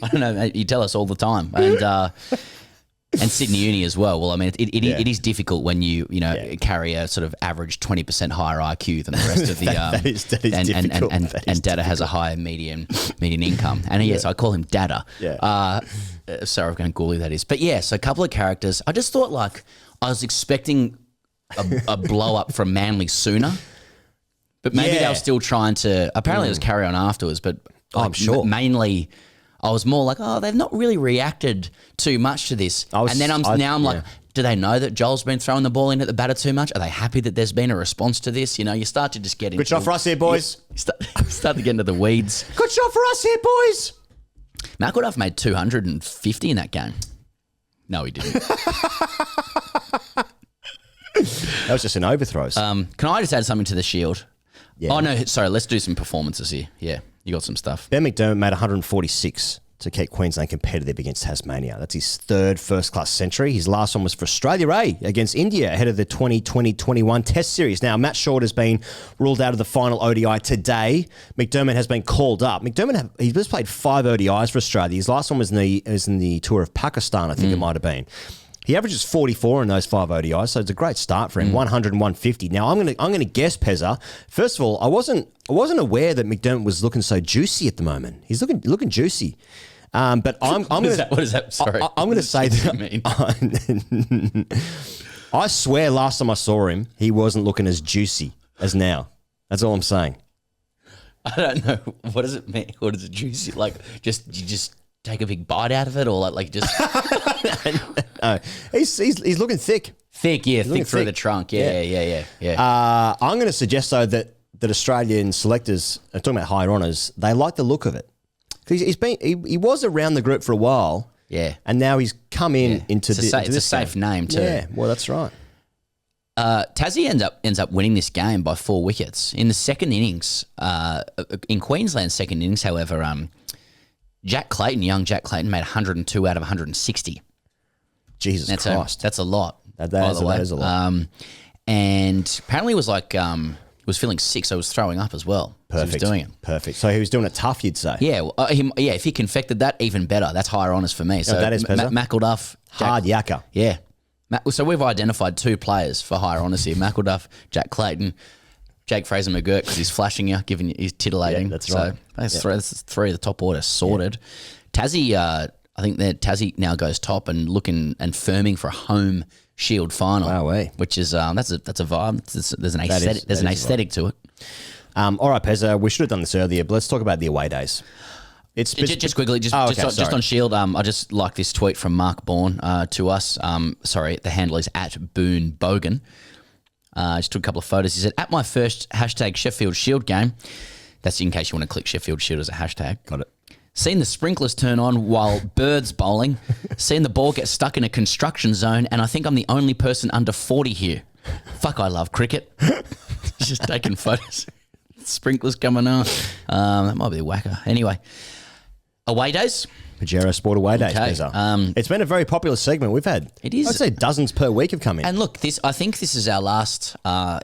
I don't know, mate, you tell us all the time. And Sydney Uni as well. Well, I mean, it is difficult when you carry a sort of average 20% higher IQ than the rest of the that is difficult. And Dada has a higher median income. And yes, I call him Dada. Yeah. Sorry, I'm going to Google who that is. But yeah, so a couple of characters. I just thought I was expecting a blow up from Manly sooner, but maybe they were still trying to. Apparently, it was carry on afterwards. But I'm sure mainly. I was more like, they've not really reacted too much to this. I'm like, do they know that Joel's been throwing the ball in at the batter too much? Are they happy that there's been a response to this? You start to just get into... Good shot for us here, boys. Start to get into the weeds. Good shot for us here, boys. McElduff made 250 in that game. No, he didn't. That was just an overthrows. Can I just add something to the Shield? Yeah. Oh, no, sorry, let's do some performances here. Yeah. You got some stuff. Ben McDermott made 146 to keep Queensland competitive against Tasmania. That's his third first-class century. His last one was for Australia A against India ahead of the 2020-21 Test Series. Now, Matt Short has been ruled out of the final ODI today. McDermott has been called up. He's just played 5 ODIs for Australia. His last one was in the tour of Pakistan, I think it might have been. He averages 44 in those 5 ODIs, so it's a great start for him. 100 and 150. Now I'm gonna guess, Pezza. First of all, I wasn't aware that McDermott was looking so juicy at the moment. He's looking juicy. But I'm what is that? Sorry, I'm going to say that. I swear, last time I saw him, he wasn't looking as juicy as now. That's all I'm saying. I don't know. What does it mean? What is it juicy? Like you just take a big bite out of it, or like just. No, he's looking thick. Thick, yeah, thick through the trunk. Yeah. I'm going to suggest though that Australian selectors, talking about higher honours, they like the look of it. Because he was around the group for a while, and now he's come into this. It's a safe name too. Yeah, well, that's right. Tassie ends up winning this game by 4 wickets in the second innings. In Queensland's second innings, however, young Jack Clayton made 102 out of 160. Jesus Christ, that's a lot. That is a lot. And apparently, was feeling sick, so he was throwing up as well. Perfect. So he was doing it. Perfect. So he was doing it tough, you'd say. Yeah. If he confected that, even better. That's higher honours for me. So that is McElduff. Hard yakka. Yeah. So we've identified 2 players for higher honours here. McElduff, Jack Clayton. Jake Fraser McGurk because he's flashing you, he's titillating. Yeah, that's right. That's three of the top order sorted. Tassie, I think that Tassie now goes top and looking and firming for a home Shield final. Wow, which is that's a vibe. There's an aesthetic. There's an aesthetic to it. All right, Pezza, we should have done this earlier, but let's talk about the away days. It's just quickly, just on Shield. I just like this tweet from Mark Bourne to us. The handle is @BoonBogan. Just took a couple of photos. He said, "At my first #Sheffield Shield game," that's in case you want to click Sheffield Shield as a hashtag. Got it. Seen the sprinklers turn on while birds bowling. Seen the ball get stuck in a construction zone, and I think I'm the only person under 40 here. Fuck, I love cricket. Just taking photos. Sprinklers coming on. That might be a whacker. Anyway, away days. Pajero Sport away days, Okay, Pezza. It's been a very popular segment. We've had, It is. I'd say dozens per week have come in. And look, I think this is our last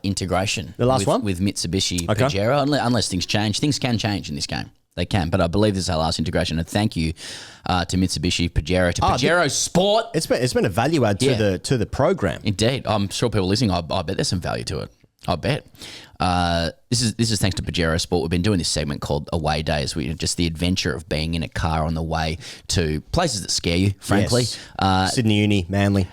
integration. The last one? with Mitsubishi Okay. Pajero, unless things change. Things can change in this game. They can, but I believe this is our last integration. And thank you to Mitsubishi Pajero, to Pajero Sport. It's been a value add to the program. Indeed, I'm sure people listening. I bet there's some value to it. I bet. This is thanks to Pajero Sport. We've been doing this segment called Away Days. Just the adventure of being in a car on the way to places that scare you. Frankly, Yes. Sydney Uni, Manly.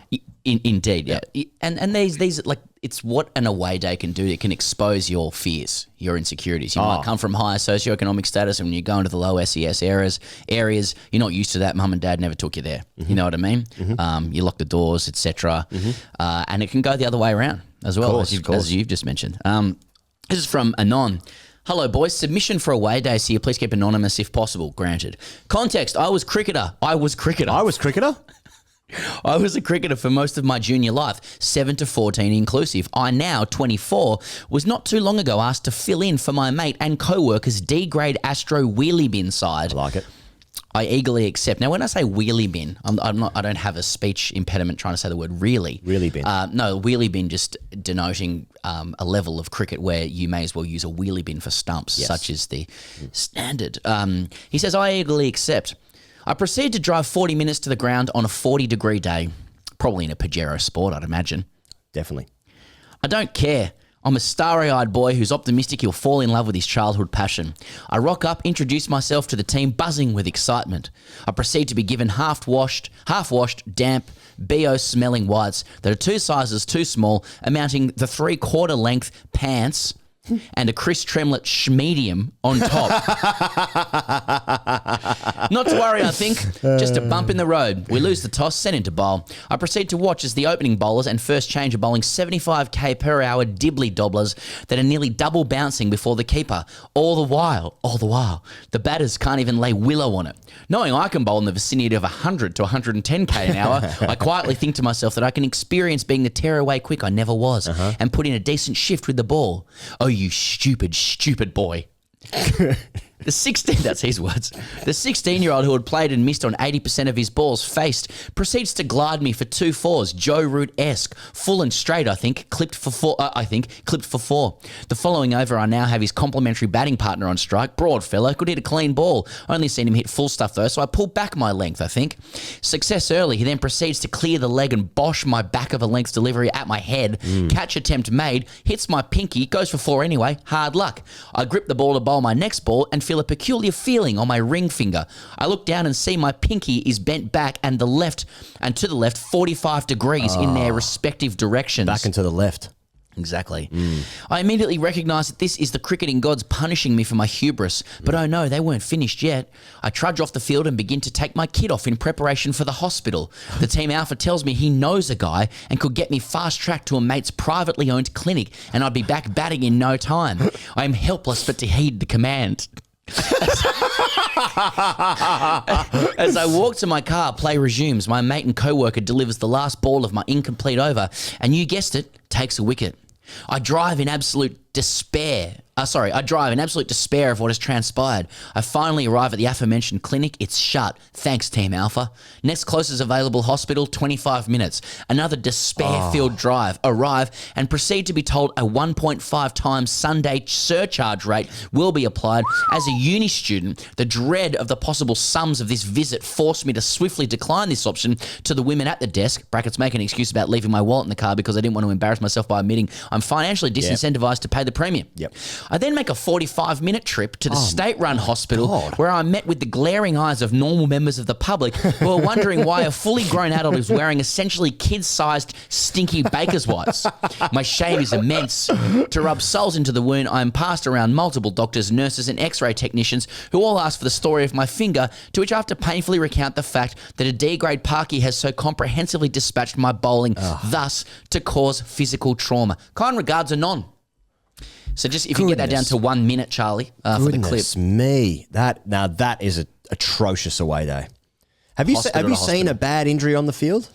Indeed, yeah. And these like it's what an away day can do. It can expose your fears, your insecurities. You might come from higher socioeconomic status, and when you go into the low SES areas, you're not used to that. Mum and dad never took you there. You know what I mean? You lock the doors, etc. And it can go the other way around as well, as you've just mentioned. This is from Anon. Hello, boys. Submission for away days here. Please keep anonymous if possible. Granted. Context: I was cricketer. I was cricketer? I was a cricketer for most of my junior life, 7 to 14 inclusive. I now, 24, was not too long ago asked to fill in for my mate and co-worker's D-grade Astro wheelie bin side. I like it. I eagerly accept. Now, when I say wheelie bin, I don't have a speech impediment trying to say the word really. Wheelie bin. No, wheelie bin just denoting a level of cricket where you may as well use a wheelie bin for stumps, such as the standard. He says, I eagerly accept. I proceed to drive 40 minutes to the ground on a 40-degree day, probably in a Pajero Sport, I'd imagine. Definitely. I don't care. I'm a starry-eyed boy who's optimistic he'll fall in love with his childhood passion. I rock up, introduce myself to the team, buzzing with excitement. I proceed to be given half-washed, damp, BO-smelling whites that are 2 sizes too small, amounting the 3/4 length pants and a Chris Tremlett schmedium on top. Not to worry, I think. Just a bump in the road. We lose the toss, sent into bowl. I proceed to watch as the opening bowlers and first change are bowling 75k per hour dibbly dobblers that are nearly double bouncing before the keeper. All the while, the batters can't even lay willow on it. Knowing I can bowl in the vicinity of 100 to 110k an hour, I quietly think to myself that I can experience being the tearaway quick I never was and put in a decent shift with the ball. Oh, you stupid boy. The 16, that's his words. The 16-year-old who had played and missed on 80% of his balls proceeds to glide me for 2 fours, Joe Root-esque, full and straight, clipped for 4. The following over, I now have his complimentary batting partner on strike, broad fella, could hit a clean ball. Only seen him hit full stuff though, so I pull back my length, I think. Success early, he then proceeds to clear the leg and bosh my back of a length delivery at my head. Catch attempt made, hits my pinky, goes for 4 anyway, hard luck. I grip the ball to bowl my next ball and feel a peculiar feeling on my ring finger. I look down and see my pinky is bent back and to the left 45 degrees in their respective directions. Back and to the left. Exactly. I immediately recognise that this is the cricketing gods punishing me for my hubris. But oh no, they weren't finished yet. I trudge off the field and begin to take my kit off in preparation for the hospital. The team alpha tells me he knows a guy and could get me fast-tracked to a mate's privately owned clinic and I'd be back batting in no time. I am helpless but to heed the command. As I walk to my car, play resumes. My mate and co-worker delivers the last ball of my incomplete over and you guessed it, takes a wicket. I drive in absolute despair of what has transpired. I finally arrive at the aforementioned clinic. It's shut. Thanks, Team Alpha. Next closest available hospital, 25 minutes. Another despair-filled drive. Arrive and proceed to be told a 1.5 times Sunday surcharge rate will be applied. As a uni student, the dread of the possible sums of this visit forced me to swiftly decline this option to the women at the desk, brackets make an excuse about leaving my wallet in the car because I didn't want to embarrass myself by admitting I'm financially disincentivized to pay the premium. Yep. I then make a 45-minute trip to the state-run hospital God. where I'm met with the glaring eyes of normal members of the public who are wondering why a fully grown adult is wearing essentially kid-sized, stinky baker's wipes. My shame is immense. To rub salt into the wound, I am passed around multiple doctors, nurses, and X-ray technicians who all ask for the story of my finger, to which I have to painfully recount the fact that a D-grade parkie has so comprehensively dispatched my bowling, thus to cause physical trauma. Kind regards, Anon. So just if you get that down to 1 minute, Charlie, for the clip. Goodness me. That is a atrocious away day. Have you seen a bad injury on the field?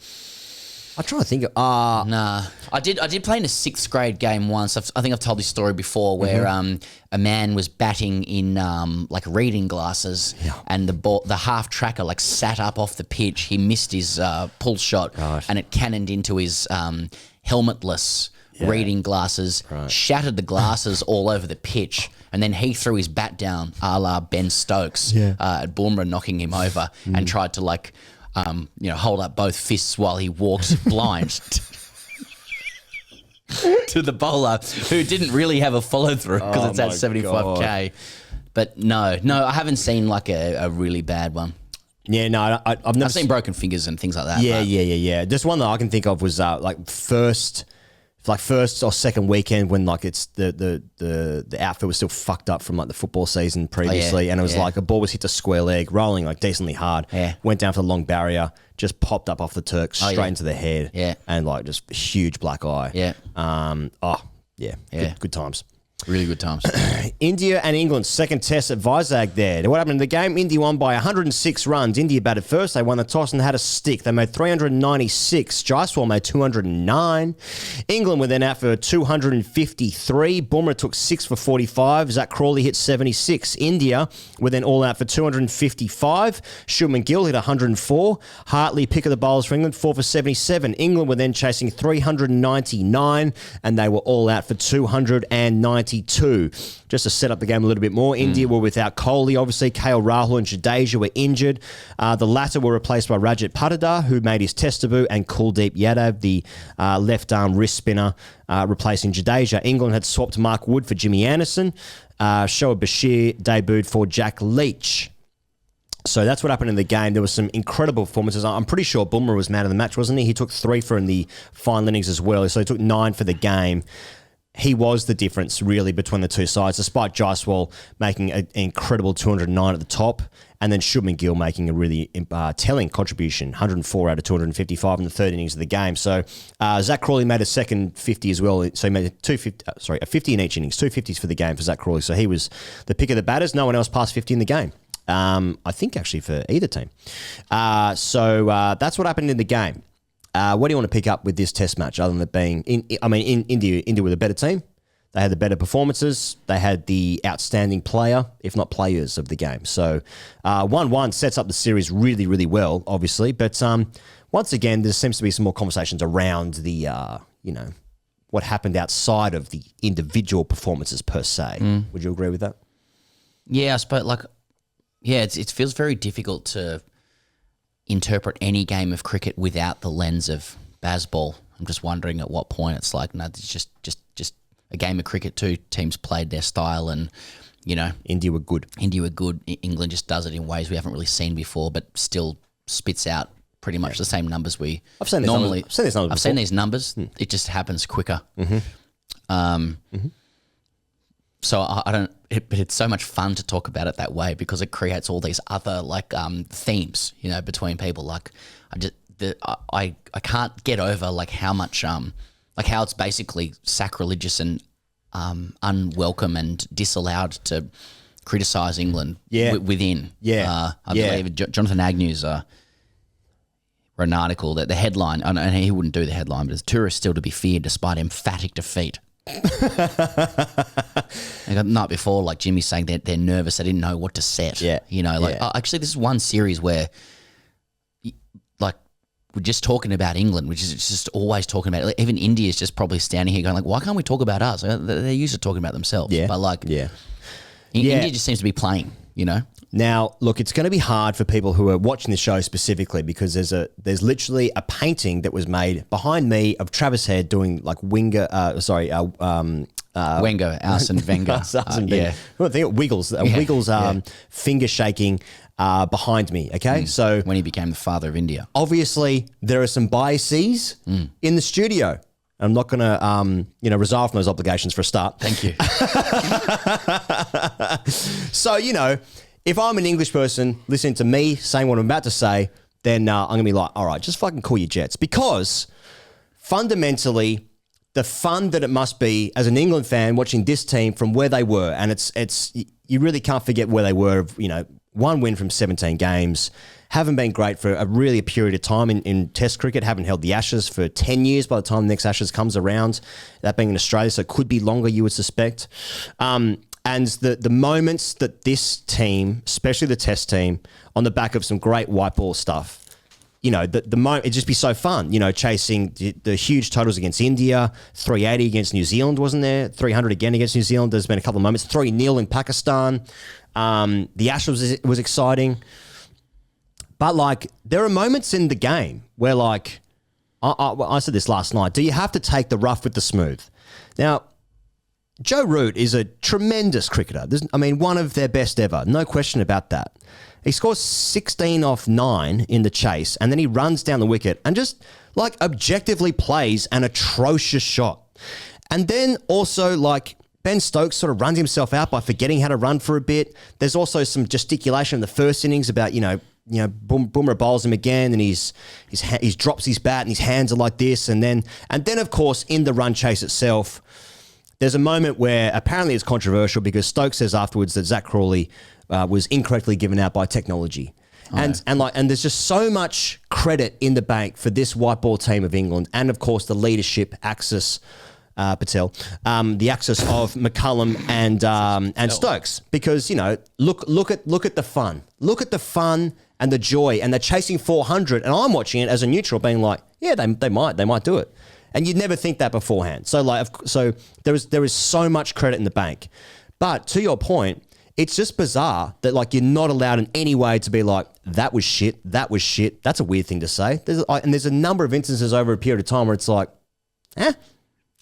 I'm trying to think of Nah, I did play in a 6th grade game once. I think I've told this story before, where a man was batting in like reading glasses, and the half tracker like sat up off the pitch. He missed his pull shot, and it cannoned into his helmetless reading glasses, shattered the glasses all over the pitch, and then he threw his bat down, a la Ben Stokes at Boomerang, knocking him over, and tried to like. Hold up both fists while he walked blind to the bowler, who didn't really have a follow through because it's at 75k. But no, I haven't seen like a really bad one. Yeah, no, I've seen broken fingers and things like that. Yeah. Just one that I can think of was like first or second weekend when like it's the outfit was still fucked up from like the football season previously, and it was like a ball was hit to square leg, rolling like decently hard, went down for the long barrier, just popped up off the Turk straight into the head, and like just a huge black eye. Good times. Really good times. India and England, second test at Vizag there. What happened in the game? India won by 106 runs. India batted first. They won the toss and had a stick. They made 396. Jaiswal made 209. England were then out for 253. Bumrah took 6 for 45. Zach Crawley hit 76. India were then all out for 255. Shubman Gill hit 104. Hartley, pick of the bowlers for England, 4 for 77. England were then chasing 399, and they were all out for 290. Just to set up the game a little bit more, India were without Kohli, obviously. KL Rahul and Jadeja were injured. The latter were replaced by Rajat Patidar, who made his test debut, and Kuldeep Yadav, the left-arm wrist spinner, replacing Jadeja. England had swapped Mark Wood for Jimmy Anderson. Shoaib Bashir debuted for Jack Leach. So that's what happened in the game. There were some incredible performances. I'm pretty sure Bumrah was man of the match, wasn't he? He took 3 for in the final innings as well, so he took 9 for the game. He was the difference, really, between the two sides, despite Jaiswal making an incredible 209 at the top, and then Shubman Gill making a really telling contribution, 104 out of 255 in the third innings of the game. So Zach Crawley made a second 50 as well. So he made a 50 in each innings, 2 50s for the game for Zach Crawley. So he was the pick of the batters. No one else passed 50 in the game. I think, actually, for either team. So that's what happened in the game. What do you want to pick up with this test match, other than it being India were the better team. They had the better performances. They had the outstanding player, if not players, of the game. So 1-1 sets up the series really, really well, obviously. But once again, there seems to be some more conversations around the, what happened outside of the individual performances per se. Would you agree with that? Yeah, I suppose, it feels very difficult to interpret any game of cricket without the lens of Bazball. I'm just wondering at what point it's like, no, it's just a game of cricket. Two teams played their style, and India were good. England just does it in ways we haven't really seen before, but still spits out pretty much the same numbers I've seen these numbers. It just happens quicker. So I don't. But it's so much fun to talk about it that way, because it creates all these other themes, between people. Like I can't get over how much how it's basically sacrilegious and unwelcome and disallowed to criticise England within. I believe Jonathan Agnew's wrote an article that the headline, and he wouldn't do the headline, but it's "Tourists still to be feared despite emphatic defeat." And the night before, Jimmy's saying that they're nervous, they didn't know what to set. Actually, this is one series where we're just talking about England, which is just always talking about it. Even India's just probably standing here going why can't we talk about us? They're used to talking about themselves. But India just seems to be playing, Now, look, it's going to be hard for people who are watching the show specifically because there's literally a painting that was made behind me of Travis Head doing like Wenger, Wenger, Arsene Wenger. Yeah. I think it Wiggles, finger shaking behind me. Okay, so when he became the father of India, obviously there are some biases in the studio. I'm not going to, resign from those obligations for a start. Thank you. So, if I'm an English person listening to me saying what I'm about to say, then I'm going to be like, all right, just fucking cool your jets. Because fundamentally, the fun that it must be as an England fan watching this team from where they were, and it's you really can't forget where they were, one win from 17 games, haven't been great for a period of time in Test cricket, haven't held the Ashes for 10 years by the time the next Ashes comes around, that being in Australia, so it could be longer, you would suspect. And the moments that this team, especially the Test team, on the back of some great white ball stuff, the moment, it'd just be so fun, chasing the huge totals against India, 380 against New Zealand, wasn't there? 300 again against New Zealand. There's been a couple of moments, 3-0 in Pakistan. The Ashes was exciting. But, there are moments in the game where, I said this last night, do you have to take the rough with the smooth? Now, Joe Root is a tremendous cricketer. One of their best ever. No question about that. He scores 16 off 9 in the chase, and then he runs down the wicket and just, objectively plays an atrocious shot. And then also, Ben Stokes sort of runs himself out by forgetting how to run for a bit. There's also some gesticulation in the first innings about, Bumrah bowls him again, and he drops his bat and his hands are like this, and then of course in the run chase itself, there's a moment where apparently it's controversial because Stokes says afterwards that Zach Crawley was incorrectly given out by technology. And there's just so much credit in the bank for this white ball team of England, and of course the leadership axis. Patel, the axis of McCullum and Stokes, because look at the fun and the joy, and they're chasing 400, and I'm watching it as a neutral, being like, yeah, they might do it, and you'd never think that beforehand. So there is so much credit in the bank, but to your point, it's just bizarre that you're not allowed in any way to be like, that was shit. That's a weird thing to say. There's a number of instances over a period of time where it's like,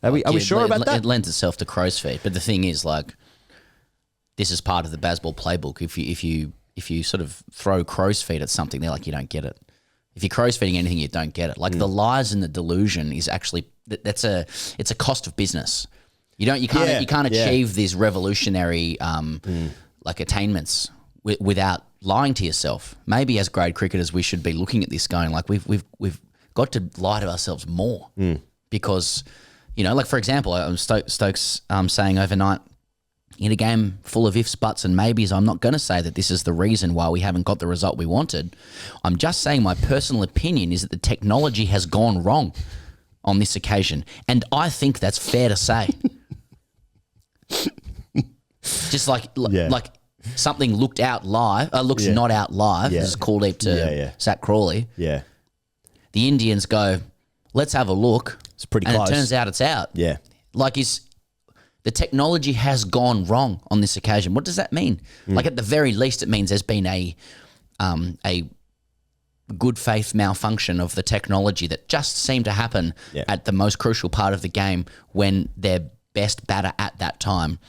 Are we sure about that? It lends itself to crow's feet, but the thing is, this is part of the Bazball playbook. If you sort of throw crow's feet at something, they're like, you don't get it. If you're crow's feeding anything, you don't get it. The lies and the delusion is actually it's a cost of business. You can't achieve these revolutionary attainments without lying to yourself. Maybe as grade cricketers, we should be looking at this going we've got to lie to ourselves more because. For example, Stokes saying overnight, in a game full of ifs, buts and maybes, I'm not going to say that this is the reason why we haven't got the result we wanted. I'm just saying my personal opinion is that the technology has gone wrong on this occasion. And I think that's fair to say. Just like something looks not out live. This is call deep to Zach Crawley. Yeah. The Indians go, let's have a look. It's pretty close. And it turns out it's out. Yeah. The technology has gone wrong on this occasion. What does that mean? At the very least, it means there's been a good faith malfunction of the technology that just seemed to happen at the most crucial part of the game when their best batter at that time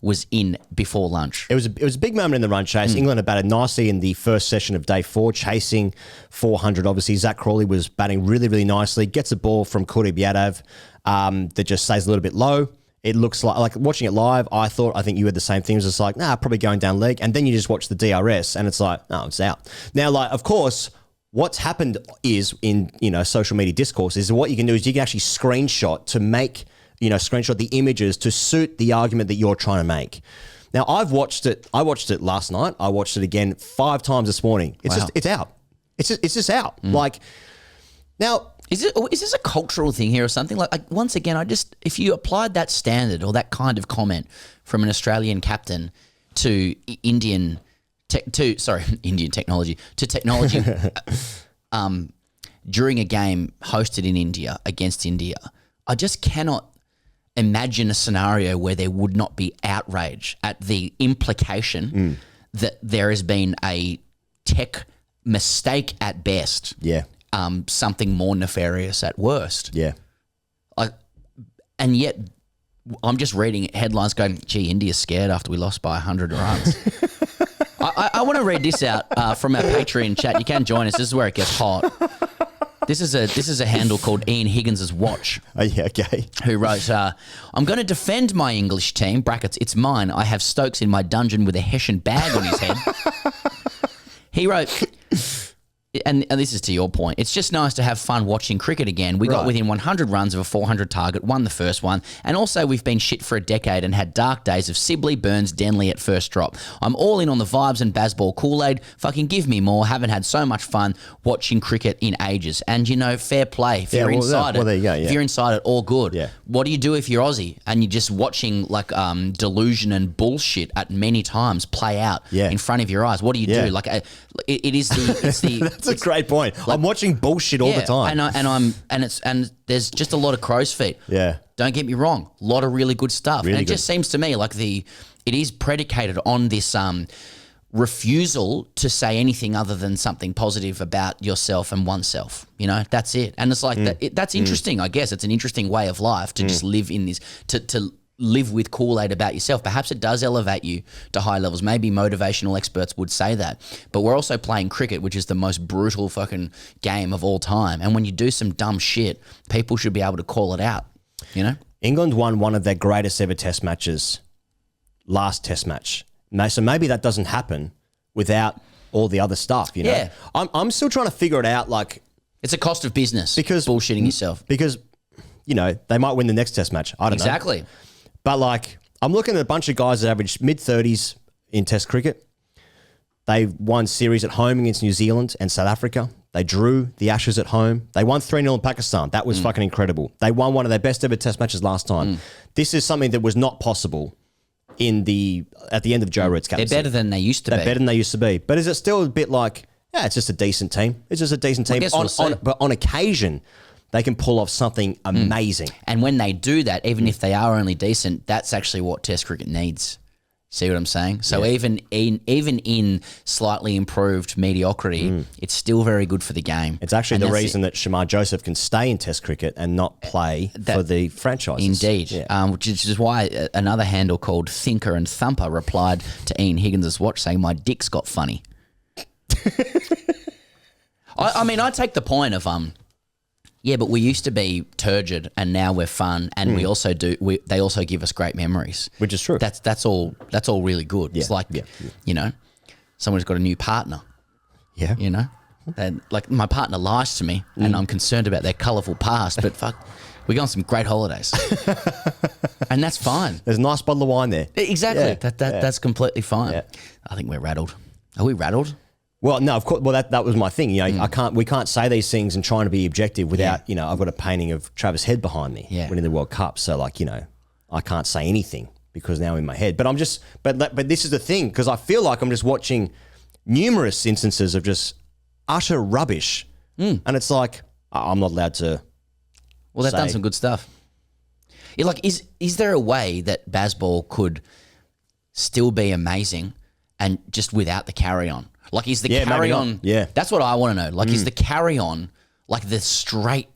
was in before lunch. It was a big moment in the run chase. England had batted nicely in the first session of day 4, chasing 400. Obviously, Zach Crawley was batting really, really nicely. Gets a ball from Kuldeep Yadav that just stays a little bit low. It looks like watching it live, I think you had the same thing. It was just like, probably going down leg. And then you just watch the DRS and it's like, no, it's out. Now, of course, what's happened is in, social media discourse is what you can do is you can actually screenshot to make screenshot the images to suit the argument that you're trying to make. Now, I watched it last night. I watched it again 5 times this morning. It's out. It's just out. Now, is this a cultural thing here or something? Once again, if you applied that standard or that kind of comment from an Australian captain to Indian technology during a game hosted in India against India, I just cannot imagine a scenario where there would not be outrage at the implication that there has been a tech mistake at best. Yeah. Something more nefarious at worst. Yeah. And yet I'm just reading headlines going, gee, India's scared after we lost by 100 runs. I want to read this out from our Patreon chat. You can join us. This is where it gets hot. This is a handle called Ian Higgins' Watch. Oh, yeah, okay. Who wrote, I'm going to defend my English team, brackets, it's mine. I have Stokes in my dungeon with a Hessian bag on his head. He wrote, and this is to your point, it's just nice to have fun watching cricket again. We got within 100 runs of a 400 target, won the first one, and also we've been shit for a decade and had dark days of Sibley, Burns, Denley at first drop. I'm all in on the vibes and Bazball Kool-Aid. Fucking give me more. Haven't had so much fun watching cricket in ages. And, fair play. If you're inside it, there you go, if you're inside it, all good. Yeah. What do you do if you're Aussie and you're just watching delusion and bullshit at many times play out in front of your eyes? What do you do? It's the That's a great point. I'm watching bullshit all the time. And there's just a lot of crow's feet. Yeah. Don't get me wrong, a lot of really good stuff. Really and it good. just seems to me like it is predicated on this refusal to say anything other than something positive about yourself and oneself. That's it. And it's like that's interesting. I guess it's an interesting way of life to just live in this to live with Kool-Aid about yourself. Perhaps it does elevate you to high levels. Maybe motivational experts would say that. But we're also playing cricket, which is the most brutal fucking game of all time. And when you do some dumb shit, people should be able to call it out, England won one of their greatest ever test matches, last test match. So maybe that doesn't happen without all the other stuff, Yeah. I'm still trying to figure it out, like... It's a cost of business because bullshitting yourself. Because, they might win the next test match. I don't know. Exactly. But, I'm looking at a bunch of guys that average mid-30s in test cricket. They won series at home against New Zealand and South Africa. They drew the Ashes at home. They won 3-0 in Pakistan. That was fucking incredible. They won one of their best ever test matches last time. This is something that was not possible at the end of Joe Root's captaincy. They're better than they used to be. They're better than they used to be. But is it still a bit like, it's just a decent team? It's just a decent team. guess we'll see. But on occasion, they can pull off something amazing. And when they do that, even if they are only decent, that's actually what Test cricket needs. See what I'm saying? So even in slightly improved mediocrity, it's still very good for the game. It's actually the reason that Shamar Joseph can stay in Test cricket and not play for the franchises. Indeed. Yeah. Which is why another handle called Thinker and Thumper replied to Ian Higgins' Watch saying, my dick's got funny. I take the point of yeah, but we used to be turgid and now we're fun, and we also they also give us great memories, Which is true. That's all really good. It's like someone's got a new partner, Yeah. and like my partner lies to me and I'm concerned about their colourful past, but fuck, we go on some great holidays and that's fine. There's a nice bottle of wine there. Exactly. Yeah. That's completely fine. Yeah. I think we're rattled. Are we rattled? Well, no, of course. Well, that was my thing. We can't say these things and trying to be objective without, I've got a painting of Travis Head behind me winning the World Cup. So, I can't say anything because now I'm in my head. But I'm just, but this is the thing, because I feel like I'm just watching numerous instances of just utter rubbish, and it's like I'm not allowed to. Well, they've done some good stuff. Yeah, is there a way that Bazball could still be amazing and just without the carry on? Is the carry on? Yeah. That's what I want to know. Is the carry on the straight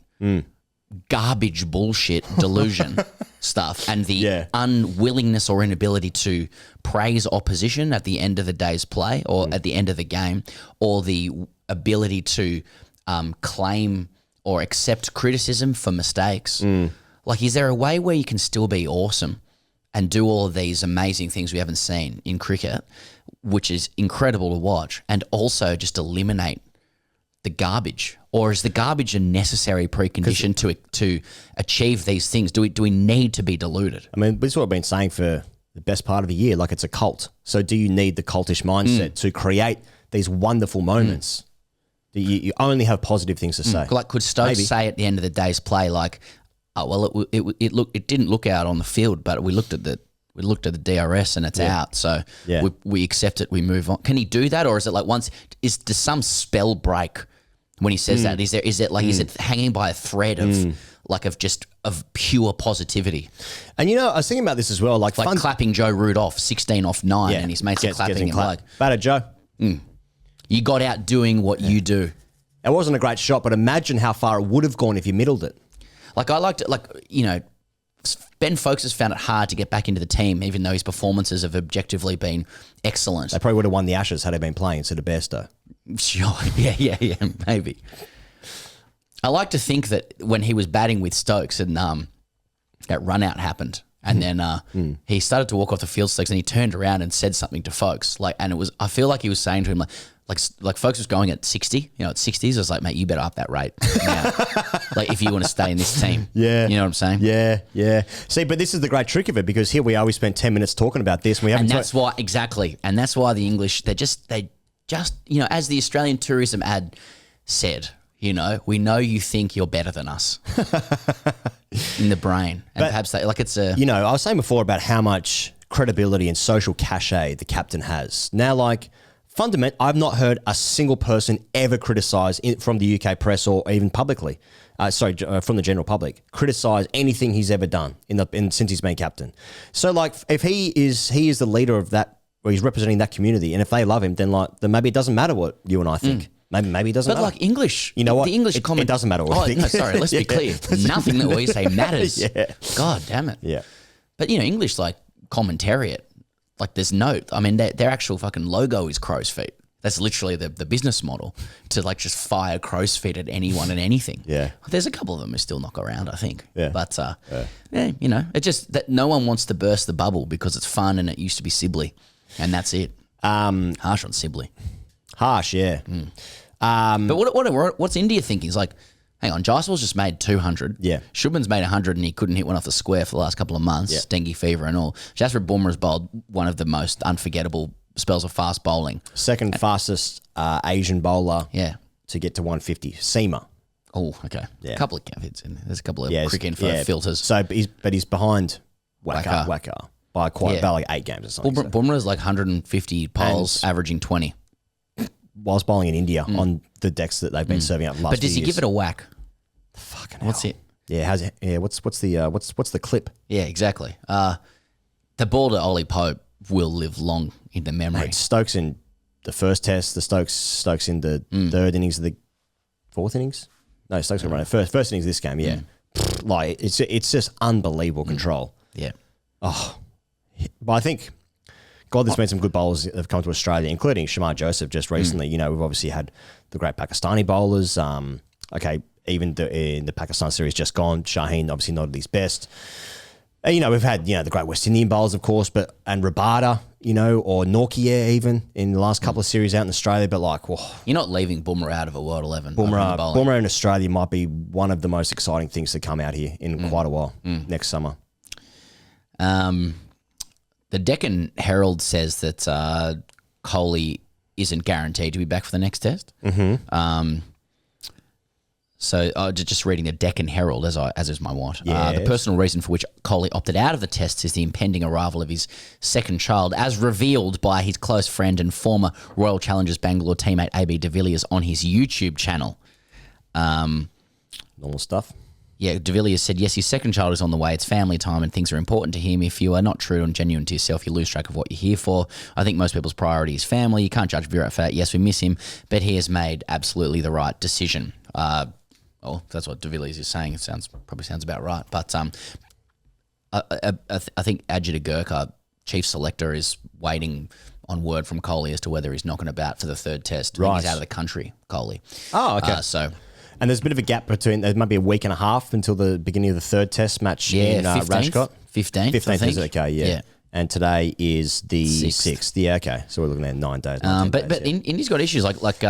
garbage bullshit delusion stuff and the unwillingness or inability to praise opposition at the end of the day's play or at the end of the game, or the ability to claim or accept criticism for mistakes? Is there a way where you can still be awesome and do all of these amazing things we haven't seen in cricket, which is incredible to watch, and also just eliminate the garbage? Or is the garbage a necessary precondition to achieve these things? Do we need to be deluded? I mean, this is what I've been saying for the best part of a year. It's a cult. So do you need the cultish mindset to create these wonderful moments? Do you only have positive things to say? Could Stokes say at the end of the day's play, it didn't look out on the field, but we looked at the DRS and it's out, so we accept it, we move on. Can he do that, or is it does some spell break when he says that? Is it hanging by a thread of just of pure positivity. And you know, I was thinking about this as well. Like Clapping Joe Root off 16 off 9 and his mates are clapping him like, batter Joe. you got out doing what you do. It wasn't a great shot, but imagine how far it would have gone if you middled it. Like I liked it, like, you know, Ben Folkes has found it hard to get back into the team, even though his performances have objectively been excellent. They probably would have won the Ashes had they been playing instead of Bairstow. Sure, yeah, maybe. I like to think that when he was batting with Stokes and that run out happened, and then he started to walk off the field, Stokes, and he turned around and said something to Folkes, like, and it was, I feel like he was saying to him like Folkes was going at 60, you know, at 60s. I was like, mate, you better up that rate now. Like, if you want to stay in this team. Yeah. You know what I'm saying? Yeah. See, but this is the great trick of it, because here we are, we spent 10 minutes talking about this. And we haven't. And that's why, exactly. And that's why the English, they just, you know, as the Australian tourism ad said, you know, we know you think you're better than us in the brain. And perhaps they, like, it's a. You know, I was saying before about how much credibility and social cachet the captain has. Now, like, I've not heard a single person ever criticise from the UK press or even publicly, from the general public, criticise anything he's ever done since he's been captain. So, like, if he is the leader of that, or he's representing that community, and if they love him, then maybe it doesn't matter what you and I think. Maybe it doesn't matter. But like English, you know what? The English it doesn't matter what I think. No, sorry, let's be clear. Nothing that we say matters. Yeah. God damn it. Yeah. But, you know, English, like, commentariat, like, there's their actual fucking logo is crow's feet. That's literally the business model, to, like, just fire crow's feet at anyone and anything. Yeah. There's a couple of them who still knock around, I think. Yeah. But, you know, it's just that no one wants to burst the bubble because it's fun and it used to be Sibley. And that's it. Harsh on Sibley. Harsh, yeah. But what's India thinking? It's like, hang on, Jaiswal's just made 200. Yeah. Shubman's made 100 and he couldn't hit one off the square for the last couple of months. Yeah. Dengue fever and all. Jasprit Bumrah's bowled one of the most unforgettable spells of fast bowling. Second fastest Asian bowler to get to 150. Seema. Oh, okay. Yeah. A couple of caveats in there. There's a couple of quick info filters. So, he's behind Waqar by like 8 games or something. Bumrah's like 150 poles, averaging 20. Whilst bowling in India on the decks that they've been serving up the last But does he few years. give it a whack? Fucking hell. What's it? Yeah, how's it? Yeah, what's the clip? Yeah, exactly. The ball to Ollie Pope will live long in the memory. Mate, Stokes in the first test, the Stokes in the third innings of the fourth innings. No, Stokes will run it first innings of this game. Yeah, like it's just unbelievable control. Yeah. Oh, but I think, God, there's been some good bowlers that have come to Australia, including Shamar Joseph just recently. You know, we've obviously had the great Pakistani bowlers. Even in the Pakistan series just gone, Shaheen obviously not at his best. You know, we've had, you know, the great West Indian bowlers, of course, and Rabada, you know, or Nortje even in the last couple of series out in Australia. But like, whoa, you're not leaving Bumrah out of a World 11. Bumrah in Australia might be one of the most exciting things to come out here in quite a while next summer. The Deccan Herald says that Kohli isn't guaranteed to be back for the next test. So just reading the Deccan Herald, as is my want. Yes. The personal reason for which Kohli opted out of the tests is the impending arrival of his second child, as revealed by his close friend and former Royal Challengers Bangalore teammate AB de Villiers on his YouTube channel. Normal stuff. Yeah, de Villiers said, yes, his second child is on the way. It's family time and things are important to him. If you are not true and genuine to yourself, you lose track of what you're here for. I think most people's priority is family. You can't judge Virat for that. Yes, we miss him, but he has made absolutely the right decision. That's what de Villiers is saying. It probably sounds about right. But I think Ajit Gurkha, chief selector, is waiting on word from Kohli as to whether he's not going to bat for the third test. Right. He's out of the country, Kohli. Oh, okay. And there's a bit of a gap between, there might be a week and a half until the beginning of the third test match in 15th, Rajkot. 15th, is okay, yeah. And today is the 6th. Yeah, okay. So we're looking at 9 days. But India's got issues like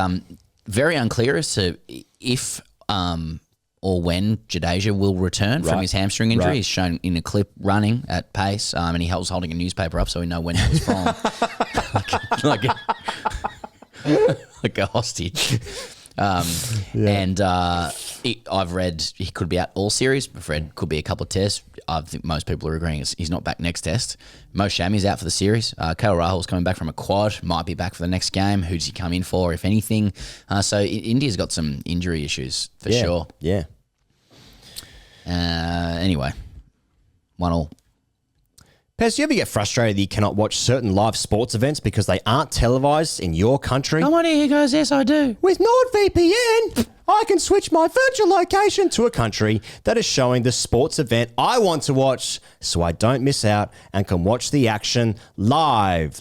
very unclear as to if or when Jadeja will return from his hamstring injury. Right. He's shown in a clip running at pace, and he was holding a newspaper up so we know when it was from, like a hostage. And I've read he could be out all series. I've read could be a couple of tests. I think most people are agreeing he's not back next test. Mo Shami's out for the series. KL Rahul's coming back from a quad, might be back for the next game. Who's he come in for, if anything? So India's got some injury issues for sure. Yeah. Anyway, 1-1. Pez, do you ever get frustrated that you cannot watch certain live sports events because they aren't televised in your country? Somebody here goes, yes, I do. With NordVPN, I can switch my virtual location to a country that is showing the sports event I want to watch so I don't miss out and can watch the action live.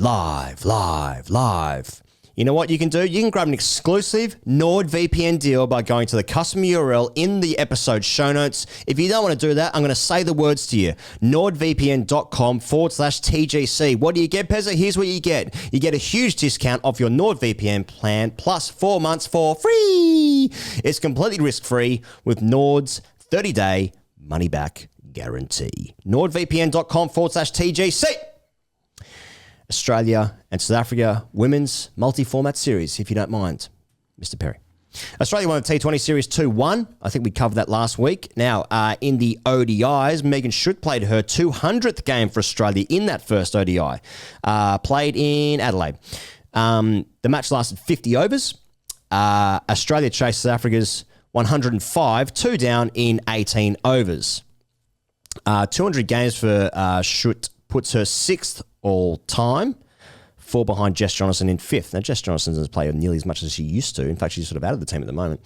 You know what you can do? You can grab an exclusive NordVPN deal by going to the custom URL in the episode show notes. If you don't want to do that, I'm going to say the words to you. NordVPN.com/TGC. What do you get, Pezza? Here's what you get. You get a huge discount off your NordVPN plan plus 4 months for free. It's completely risk-free with Nord's 30-day money-back guarantee. NordVPN.com/TGC. Australia and South Africa women's multi-format series, if you don't mind, Mr. Perry. Australia won the T20 series 2-1. I think we covered that last week. Now, in the ODIs, Megan Schutt played her 200th game for Australia in that first ODI, played in Adelaide. The match lasted 50 overs. Australia chased South Africa's 105, 2 down in 18 overs. 200 games for Schutt puts her 6th all time, 4 behind Jess Jonassen in 5th. Now, Jess Jonassen doesn't play nearly as much as she used to. In fact, she's sort of out of the team at the moment.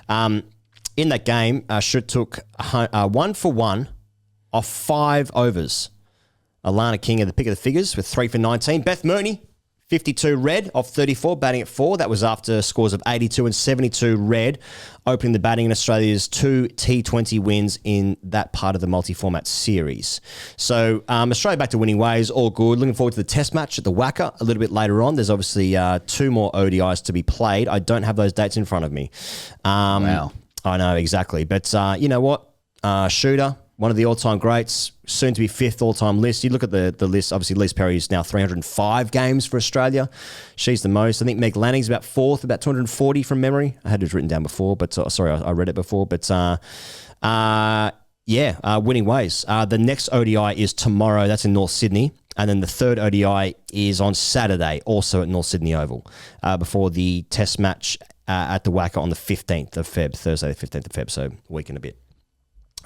In that game, Schutt took 1 for 1 off 5 overs. Alana King at the pick of the figures with 3 for 19. Beth Mooney, 52 red off 34, batting at 4. That was after scores of 82 and 72 red, opening the batting in Australia's 2 T20 wins in that part of the multi-format series. So Australia back to winning ways, all good. Looking forward to the test match at the WACA a little bit later on. There's obviously 2 more ODIs to be played. I don't have those dates in front of me. Wow. I know, exactly. But you know what? Shooter, one of the all-time greats, soon to be 5th all-time list. You look at the list, obviously Liz Perry is now 305 games for Australia. She's the most. I think Meg Lanning's about 4th, about 240 from memory. I had it written down before, but sorry, I read it before. But winning ways. The next ODI is tomorrow. That's in North Sydney. And then the third ODI is on Saturday, also at North Sydney Oval, before the test match at the WACA on the 15th of Feb, Thursday the 15th of Feb, so a week and a bit.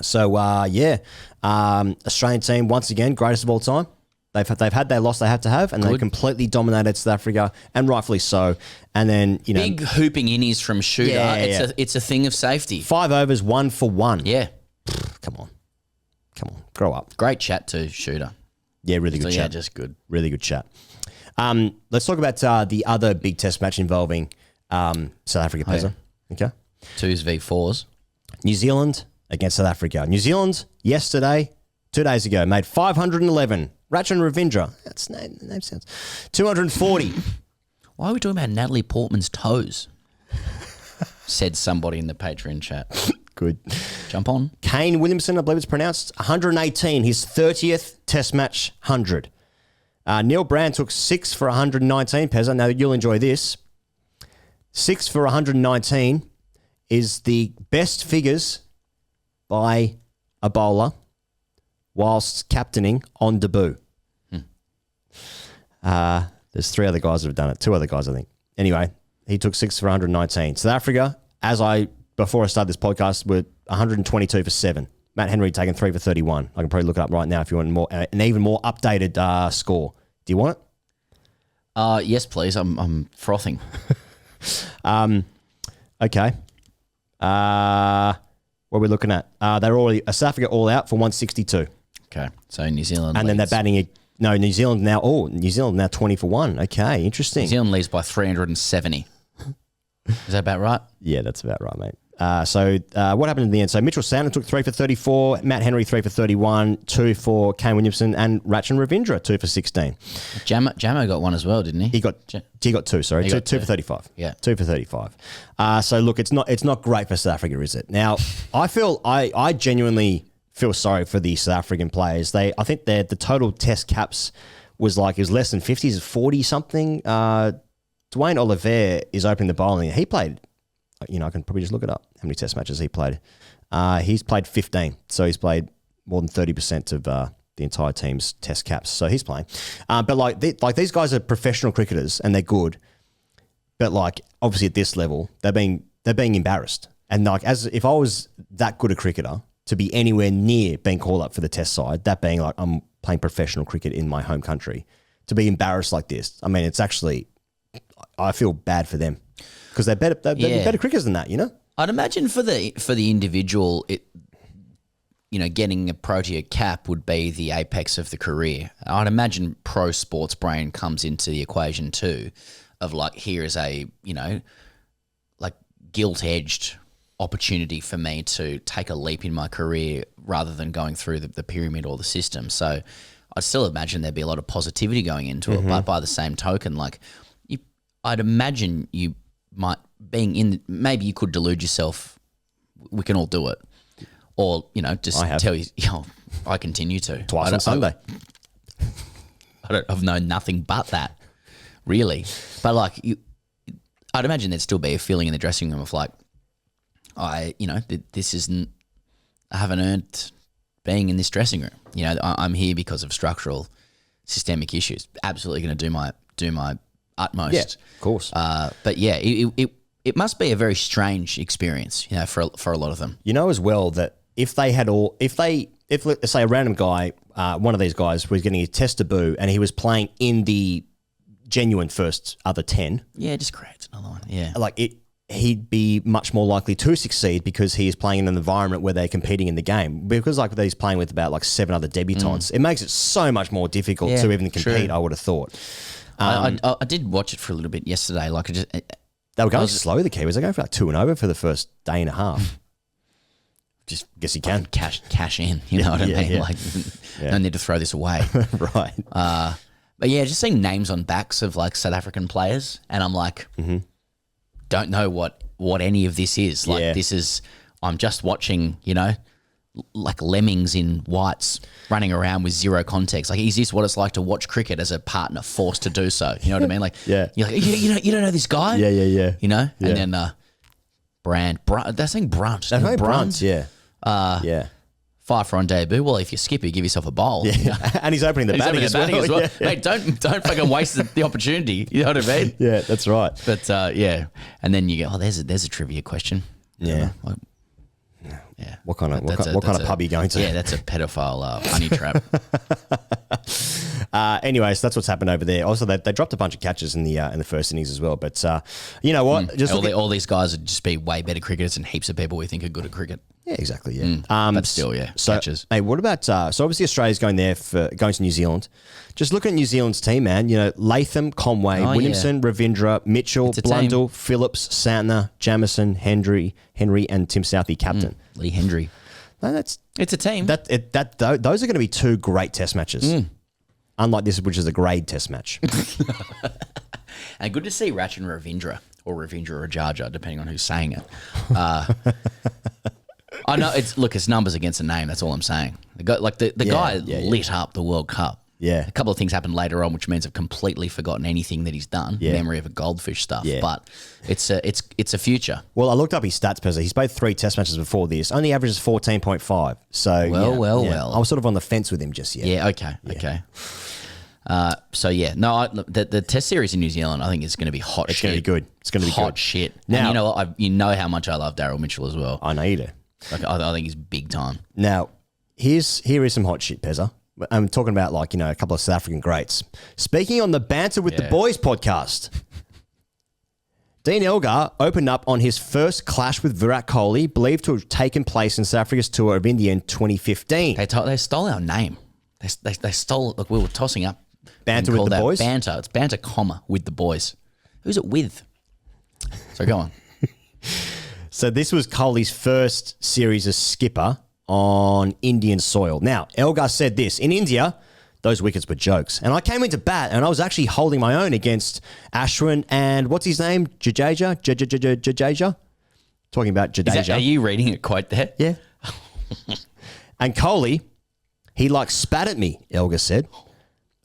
So, Australian team, once again, greatest of all time. They've had their loss they have to have, and they completely dominated South Africa, and rightfully so. And then, you know... Big hooping innies from Shooter. It's a thing of safety. 5 overs, 1 for 1. Yeah. Come on. Grow up. Great chat too, Shooter. Yeah, really good chat. Yeah, just good. Really good chat. Let's talk about the other big test match involving South Africa, Pezza. Okay. 2s v 4s. New Zealand against South Africa. New Zealand, yesterday, 2 days ago, made 511. Rachin Ravindra, that's name sounds. 240. Why are we talking about Natalie Portman's toes? Said somebody in the Patreon chat. Good. Jump on. Kane Williamson, I believe it's pronounced, 118, his 30th test match 100. Neil Brand took 6 for 119, Pezza. Now, you'll enjoy this. 6 for 119 is the best figures by a bowler whilst captaining on debut. There's 3 other guys that have done it. 2 other guys, I think. Anyway, he took 6 for 119. South Africa, before I started this podcast, were 122 for 7. Matt Henry taking 3 for 31. I can probably look it up right now if you want an even more updated score. Do you want it? Yes, please. I'm frothing. Okay. What are we looking at? They're already South Africa all out for 162. Okay, so New Zealand and leads. then they're batting. New Zealand now 20 for 1. Okay, interesting. New Zealand leads by 370. Is that about right? Yeah, that's about right, mate. So what happened in the end? So Mitchell Sandon took 3 for 34, Matt Henry 3 for 31, 2 for Kane Williamson, and Rachin Ravindra 2 for 16. Jamo got 1 as well, didn't he? He got 2. Sorry, two for 35. Yeah, 2 for 35. So look, it's not great for South Africa, is it? Now, I genuinely feel sorry for the South African players. I think the total test caps was it was less than 50, it's 40 something. Dwayne Oliver is opening the bowling. He played. I can probably just look it up. How many test matches he played? He's played 15. So he's played more than 30% of the entire team's test caps. So he's playing. But these guys are professional cricketers and they're good. But obviously at this level, they're being embarrassed. And if I was that good a cricketer to be anywhere near being called up for the test side, that being like I'm playing professional cricket in my home country, to be embarrassed like this, I mean, it's actually, I feel bad for them because they're better cricketers than that, you know? I'd imagine for the individual, getting a Protea cap would be the apex of the career. I'd imagine pro sports brain comes into the equation too, of like, here is a, like gilt-edged opportunity for me to take a leap in my career rather than going through the pyramid or the system. So I'd still imagine there'd be a lot of positivity going into it, but by the same token, like I'd imagine you might, maybe you could delude yourself, we can all do it. Or, just tell you, I continue to. Twice on Sunday. I've known nothing but that, really. But like, I'd imagine there'd still be a feeling in the dressing room of like, this isn't, I haven't earned being in this dressing room. I'm here because of structural, systemic issues. Absolutely going to do my utmost. Yeah, of course. But yeah, it must be a very strange experience, for a lot of them. As well that if let's say a random guy, one of these guys was getting his test debut and he was playing in the genuine first other 10. Yeah, just creates another one. Yeah. Like he'd be much more likely to succeed because he is playing in an environment where they're competing in the game. Because like he's playing with about like 7 other debutants, it makes it so much more difficult to even compete, I would have thought. I did watch it for a little bit yesterday. Like they were going slow, the Kiwis. They're going for like 2 and over for the first day and a half. Just guess you can. Cash in, you know what I mean? Yeah. Like, no need to throw this away. Right. But yeah, just seeing names on backs of like South African players, and I'm like, don't know what any of this is. Like this is, I'm just watching, like lemmings in whites running around with zero context. Like, is this what it's like to watch cricket as a partner forced to do so? You know what I mean? Like, Yeah. you're like, you don't know this guy? Yeah. And then Brand, they're saying Brunt. That's right, Brunt, yeah. 5 for on debut. Well, if you skip it, give yourself a bowl. Yeah. And he's opening the batting as well. Yeah. Mate, don't fucking waste the opportunity. You know what I mean? Yeah, that's right. But yeah, and then you go, there's a trivia question. Yeah. Yeah. What kind of pub are you going to? Yeah, that's a pedophile honey trap. Anyways, that's what's happened over there. Also, they dropped a bunch of catches in the first innings as well. But you know what? Just all these guys would just be way better cricketers than heaps of people we think are good at cricket. Yeah, exactly. Yeah. But still, So, catches. hey, what about so obviously Australia's going to New Zealand. Just look at New Zealand's team, man. Latham, Conway, Williamson, Ravindra, Mitchell, Blundell, Phillips, Santner, Jamieson, Henry, and Tim Southey, captain. Lee Hendry. No, it's a team. Those are going to be 2 great test matches. Unlike this, which is a grade test match. And good to see Rachin Ravindra or Ravindra Rajaja, depending on who's saying it. I know it's numbers against a name. That's all I'm saying. The guy lit up the World Cup. Yeah. A couple of things happened later on, which means I've completely forgotten anything that he's done. Yeah. Memory of a goldfish stuff. Yeah. But it's a future. Well, I looked up his stats, Pezza. He's played 3 test matches before this. Only averages 14.5. So well. I was sort of on the fence with him just yet. Yeah. Okay. So yeah, no, the test series in New Zealand, I think is going to be hot. It's going to be good. It's going to be hot good. shit. Now, and you know how much I love Daryl Mitchell as well. I know you do. Like, I think he's big time. Now, here is some hot shit, Pezza. I'm talking about a couple of South African greats. Speaking on the Banter with the Boys podcast, Dean Elgar opened up on his first clash with Virat Kohli, believed to have taken place in South Africa's tour of India in 2015. They stole our name. They stole. Look, we were tossing up Banter with the Boys. Banter. It's banter, with the boys. Who's it with? So go on. So this was Kohli's first series as skipper on Indian soil. Now, Elgar said this, in India, those wickets were jokes. And I came into bat and I was actually holding my own against Ashwin and what's his name? Jadeja? Talking about Jadeja. Are you reading a quote there? Yeah. And Kohli, he spat at me, Elgar said.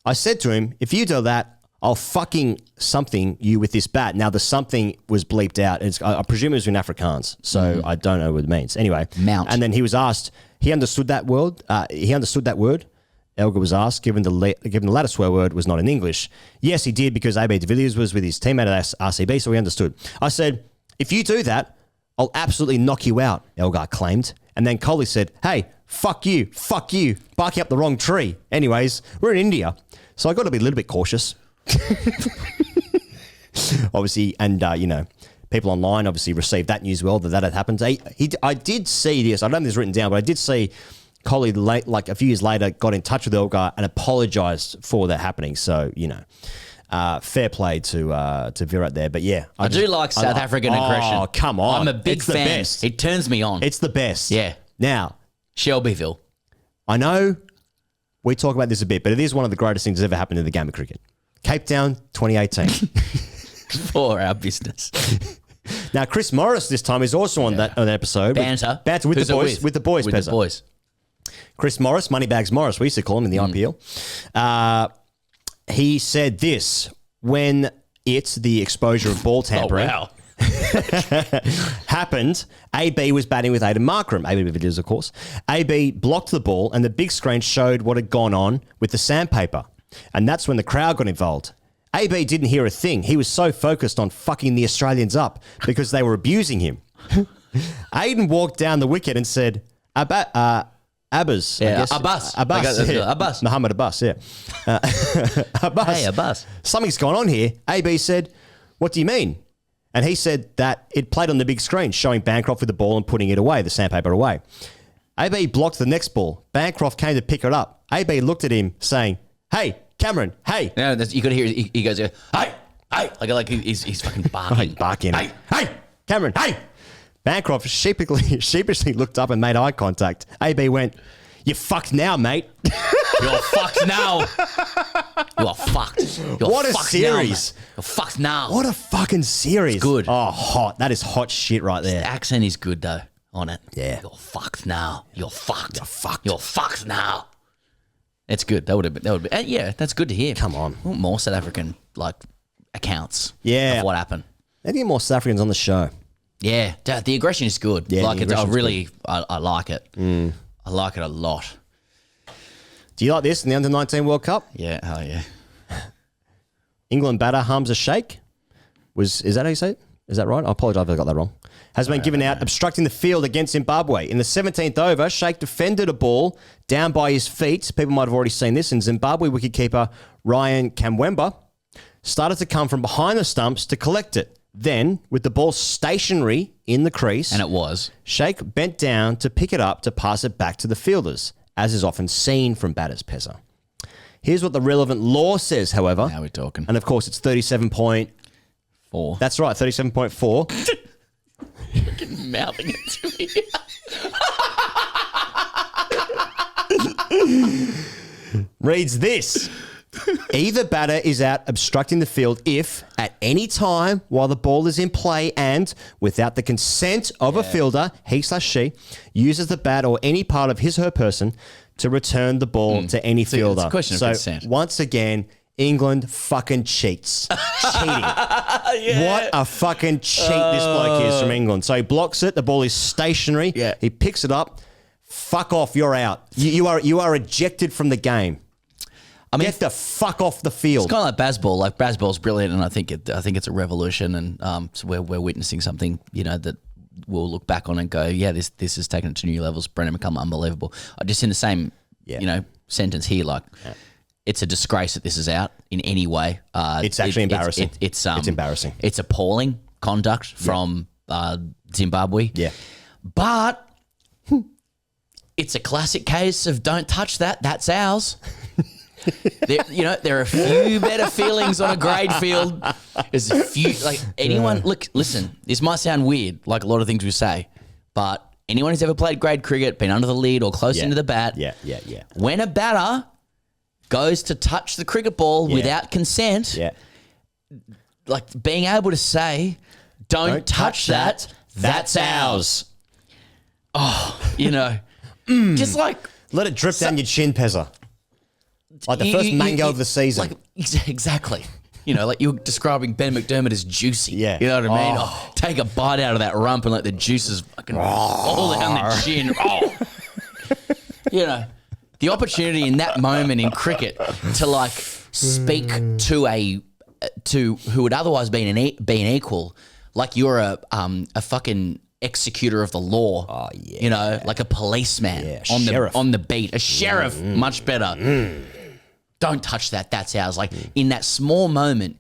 I said to him, if you do that, I'll fucking something you with this bat. Now, the something was bleeped out. I presume it was in Afrikaans, so I don't know what it means. Anyway. Mount. And then he was asked, he understood that word. Elgar was asked, given the latter swear word was not in English. Yes, he did, because AB de Villiers was with his teammate at RCB, so he understood. I said, if you do that, I'll absolutely knock you out, Elgar claimed. And then Kohli said, hey, fuck you, barking up the wrong tree. Anyways, we're in India, so I got to be a little bit cautious. Obviously, and, people online obviously received that news well, that had happened. I did see this. I don't have this written down, but I did see Kohli, like a few years later, got in touch with the old guy and apologised for that happening. So, fair play to Virat there. But yeah. I do like South African aggression. Oh, come on. I'm a big it's fan. The best. It turns me on. It's the best. Yeah. Now, Shelbyville. I know we talk about this a bit, but it is one of the greatest things that's ever happened in the game of cricket. Cape Town, 2018. For our business. Now, Chris Morris this time is also on that episode. Banter. Banter with Who's the it boys. With the boys, With Pezza. the boys. Chris Morris, Moneybags Morris, we used to call him in the IPL. He said this when the exposure of ball tampering happened. AB was batting with Aiden Markram. AB videos, of course. AB blocked the ball and the big screen showed what had gone on with the sandpaper. And that's when the crowd got involved. AB didn't hear a thing. He was so focused on fucking the Australians up because they were abusing him. Aiden walked down the wicket and said, Abbas. Yeah, Abbas. Abbas. Muhammad Abbas, yeah. Abbas. Hey, Abbas. Something's gone on here. AB said, what do you mean? And he said that it played on the big screen, showing Bancroft with the ball and putting it away, the sandpaper away. AB blocked the next ball. Bancroft came to pick it up. AB looked at him saying, hey, Cameron, hey. No, you could hear he goes, hey, like he's fucking barking. Barking. Hey, Cameron, hey. Bancroft sheepishly looked up and made eye contact. AB went, you're fucked now, mate. You're fucked now. You are fucked. You're What a fucked series. Now, you're fucked now. What a fucking series. It's good. Oh, hot. That is hot shit right there. The accent is good though on it. Yeah. You're fucked now. You're fucked. You're fucked. You're fucked now. It's good. That would be. Yeah, that's good to hear. Come on. I want more South African accounts. Yeah. Of what happened. Maybe more South Africans on the show. Yeah, the aggression is good. Yeah, like the aggression's I like it. I like it a lot. Do you like this in the Under-19 World Cup? Yeah, hell yeah. England batter Hamza Sheikh is that how you say it? Is that right? I apologise if I got that wrong. Has been given out obstructing the field against Zimbabwe. In the 17th over, Sheikh defended a ball down by his feet. People might have already seen this. And Zimbabwe wicketkeeper Ryan Kamwemba started to come from behind the stumps to collect it. Then, with the ball stationary in the crease, And it was. Sheikh bent down to pick it up to pass it back to the fielders, as is often seen from batters, Pezza. Here's what the relevant law says, however. Now we're talking. And of course, it's 37 point. 4. That's right, 37.4. Mouthing it to me. Reads this. Either batter is out obstructing the field if, at any time while the ball is in play and, without the consent of a fielder, he/she, uses the bat or any part of his/her person to return the ball to any fielder. it's a question of so, consent. once again, England fucking cheats. Cheating. What a fucking cheat this bloke is from England. So he blocks it. The ball is stationary. Yeah. He picks it up. Fuck off. You're out. You are ejected from the game. I mean, Get the fuck off the field. it's kind of like Bazball. Like Bazball's brilliant, and I think it's a revolution, and so we're witnessing something that we'll look back on and go, yeah, this has taken it to new levels. Brendan McCullum, unbelievable. I just in the same sentence here, like it's a disgrace that this is out in any way. It's actually embarrassing. It's embarrassing. It's appalling conduct from Zimbabwe. Yeah. But it's a classic case of don't touch that. That's ours. There are a few better feelings on a grade field. There's a few, like anyone, look, listen, this might sound weird, like a lot of things we say, but anyone who's ever played grade cricket, been under the lead or close into the bat, when a batter goes to touch the cricket ball without consent, like being able to say, don't touch that, that's ours. Oh, just like. Let it drip down your chin, Pezza. Like the first mango of the season. Like, exactly. Like you're describing Ben McDermott as juicy. Yeah. You know what I mean? Oh, take a bite out of that rump and let the juices fucking fall down the chin. The opportunity in that moment in cricket to like speak to who would otherwise be an equal, like you're a fucking executor of the law. Oh, yeah. You know, like a policeman Yeah, on sheriff. the beat. A sheriff, much better. Don't touch that. That's ours. Like in that small moment,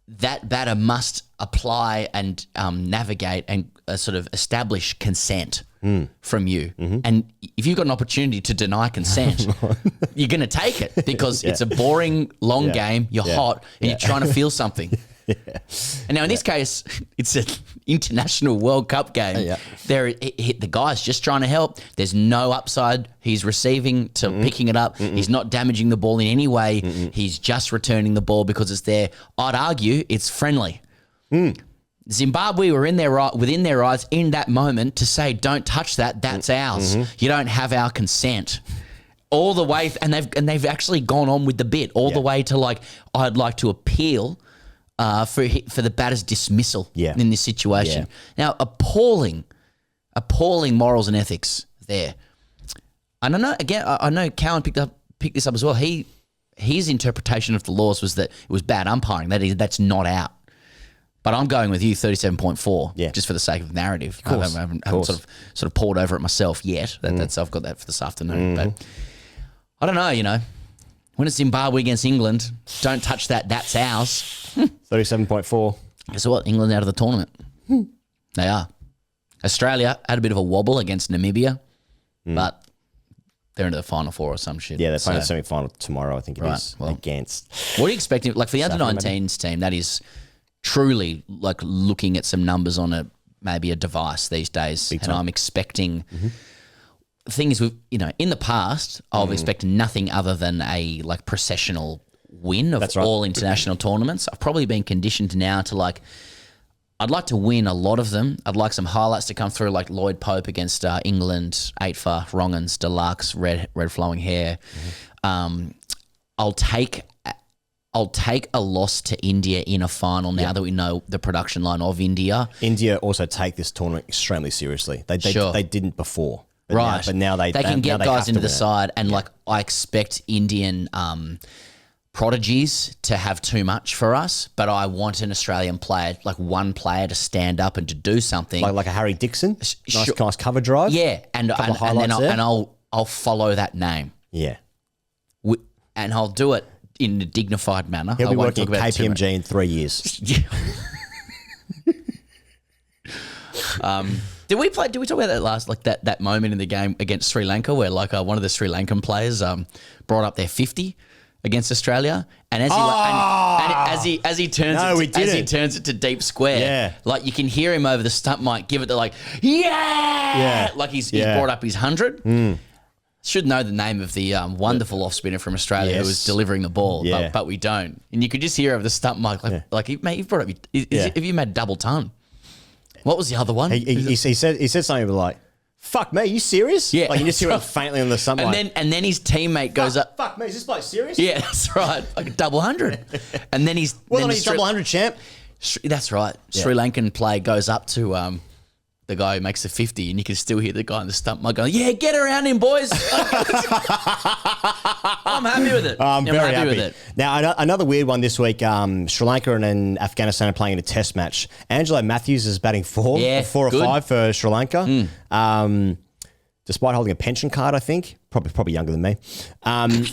that batter must apply and navigate and sort of establish consent from you. And if you've got an opportunity to deny consent, you're going to take it because it's a boring, long game. You're hot and you're trying to feel something. And now in this case, it's an international World Cup game. The guy's just trying to help. There's no upside. He's receiving to picking it up. He's not damaging the ball in any way. He's just returning the ball because it's there. I'd argue it's friendly. Zimbabwe were within their rights in that moment to say, "Don't touch that. That's ours. You don't have our consent." All the way, and they've actually gone on with the bit all the way to like, I'd like to appeal for the batter's dismissal in this situation. Now, appalling morals and ethics there. And I know, again, I know Cowan picked this up as well. His interpretation of the laws was that it was bad umpiring. That's not out. But I'm going with you, 37.4, just for the sake of narrative. I haven't sort of poured over it myself yet. I've got that for this afternoon. But I don't know, you know. When it's Zimbabwe against England, don't touch that. That's ours. 37.4. Guess what? England out of the tournament. They are. Australia had a bit of a wobble against Namibia, but they're into the final four or some shit. Yeah, they're playing the semi-final tomorrow, I think it is, against. What are you expecting? Like for the under-19s team, that is truly like looking at some numbers on maybe a device these days. And I'm expecting... The thing is, in the past, I've expected nothing other than a like processional win of all international tournaments. I've probably been conditioned now to like, I'd like to win a lot of them. I'd like some highlights to come through, like Lloyd Pope against England, 8 for Wrongans, Deluxe, red flowing hair. I'll take a loss to India in a final now that we know the production line of India. India also take this tournament extremely seriously. They didn't before. But now they can get guys into the side, and like I expect Indian prodigies to have too much for us, but I want an Australian player, like one player, to stand up and to do something, like a Harry Dixon, nice cover drive, and I'll follow that name, and I'll do it in a dignified manner. He'll be working at KPMG in 3 years. Did we talk about that last, like that moment in the game against Sri Lanka where like one of the Sri Lankan players brought up their 50 against Australia, and as he turns it to deep square, like you can hear him over the stump mic give it the like like he's brought up his 100. Should know the name of the wonderful off spinner from Australia who was delivering the ball, but we don't. And you could just hear over the stump mic like mate, you've brought up have you made double ton? What was the other one? He said something like, "Fuck me, you serious?" Yeah, like you just hear it faintly on the stump. And then his teammate goes up. "Fuck me, is this bloke serious?" Yeah, that's right, like a double 100. And then he's double 100 champ. That's right. Sri Lankan player goes up to the guy who makes the 50, and you can still hear the guy in the stump mic going, "Yeah, get around him, boys." I'm happy with it. I'm very happy with it. Now, another weird one this week, Sri Lanka and Afghanistan are playing in a test match. Angelo Matthews is batting 4 or 5 for Sri Lanka. Despite holding a pension card, I think. Probably younger than me. And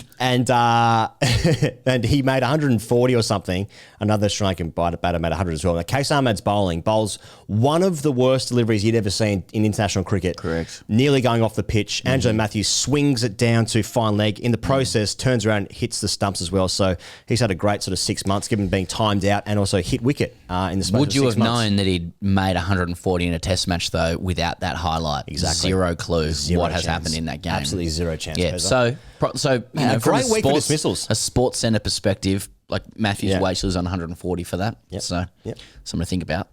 he made 140 or something. Another Sri Lankan batter made 100 as well. Now, Case Ahmed's bowls one of the worst deliveries you'd ever seen in international cricket. Correct. Nearly going off the pitch. Angelo Matthews swings it down to fine leg. In the process, turns around, hits the stumps as well. So he's had a great sort of 6 months, given being timed out and also hit wicket in the space of 6 months. Would you have known that he'd made 140 in a test match, though, without that highlight? Exactly. Zero clue what has happened in that game. Absolutely zero chance. Yeah, Pezza. so great week for dismissals. A sports centre perspective, like Matthews Waitrose was on 140 for that. So something to think about.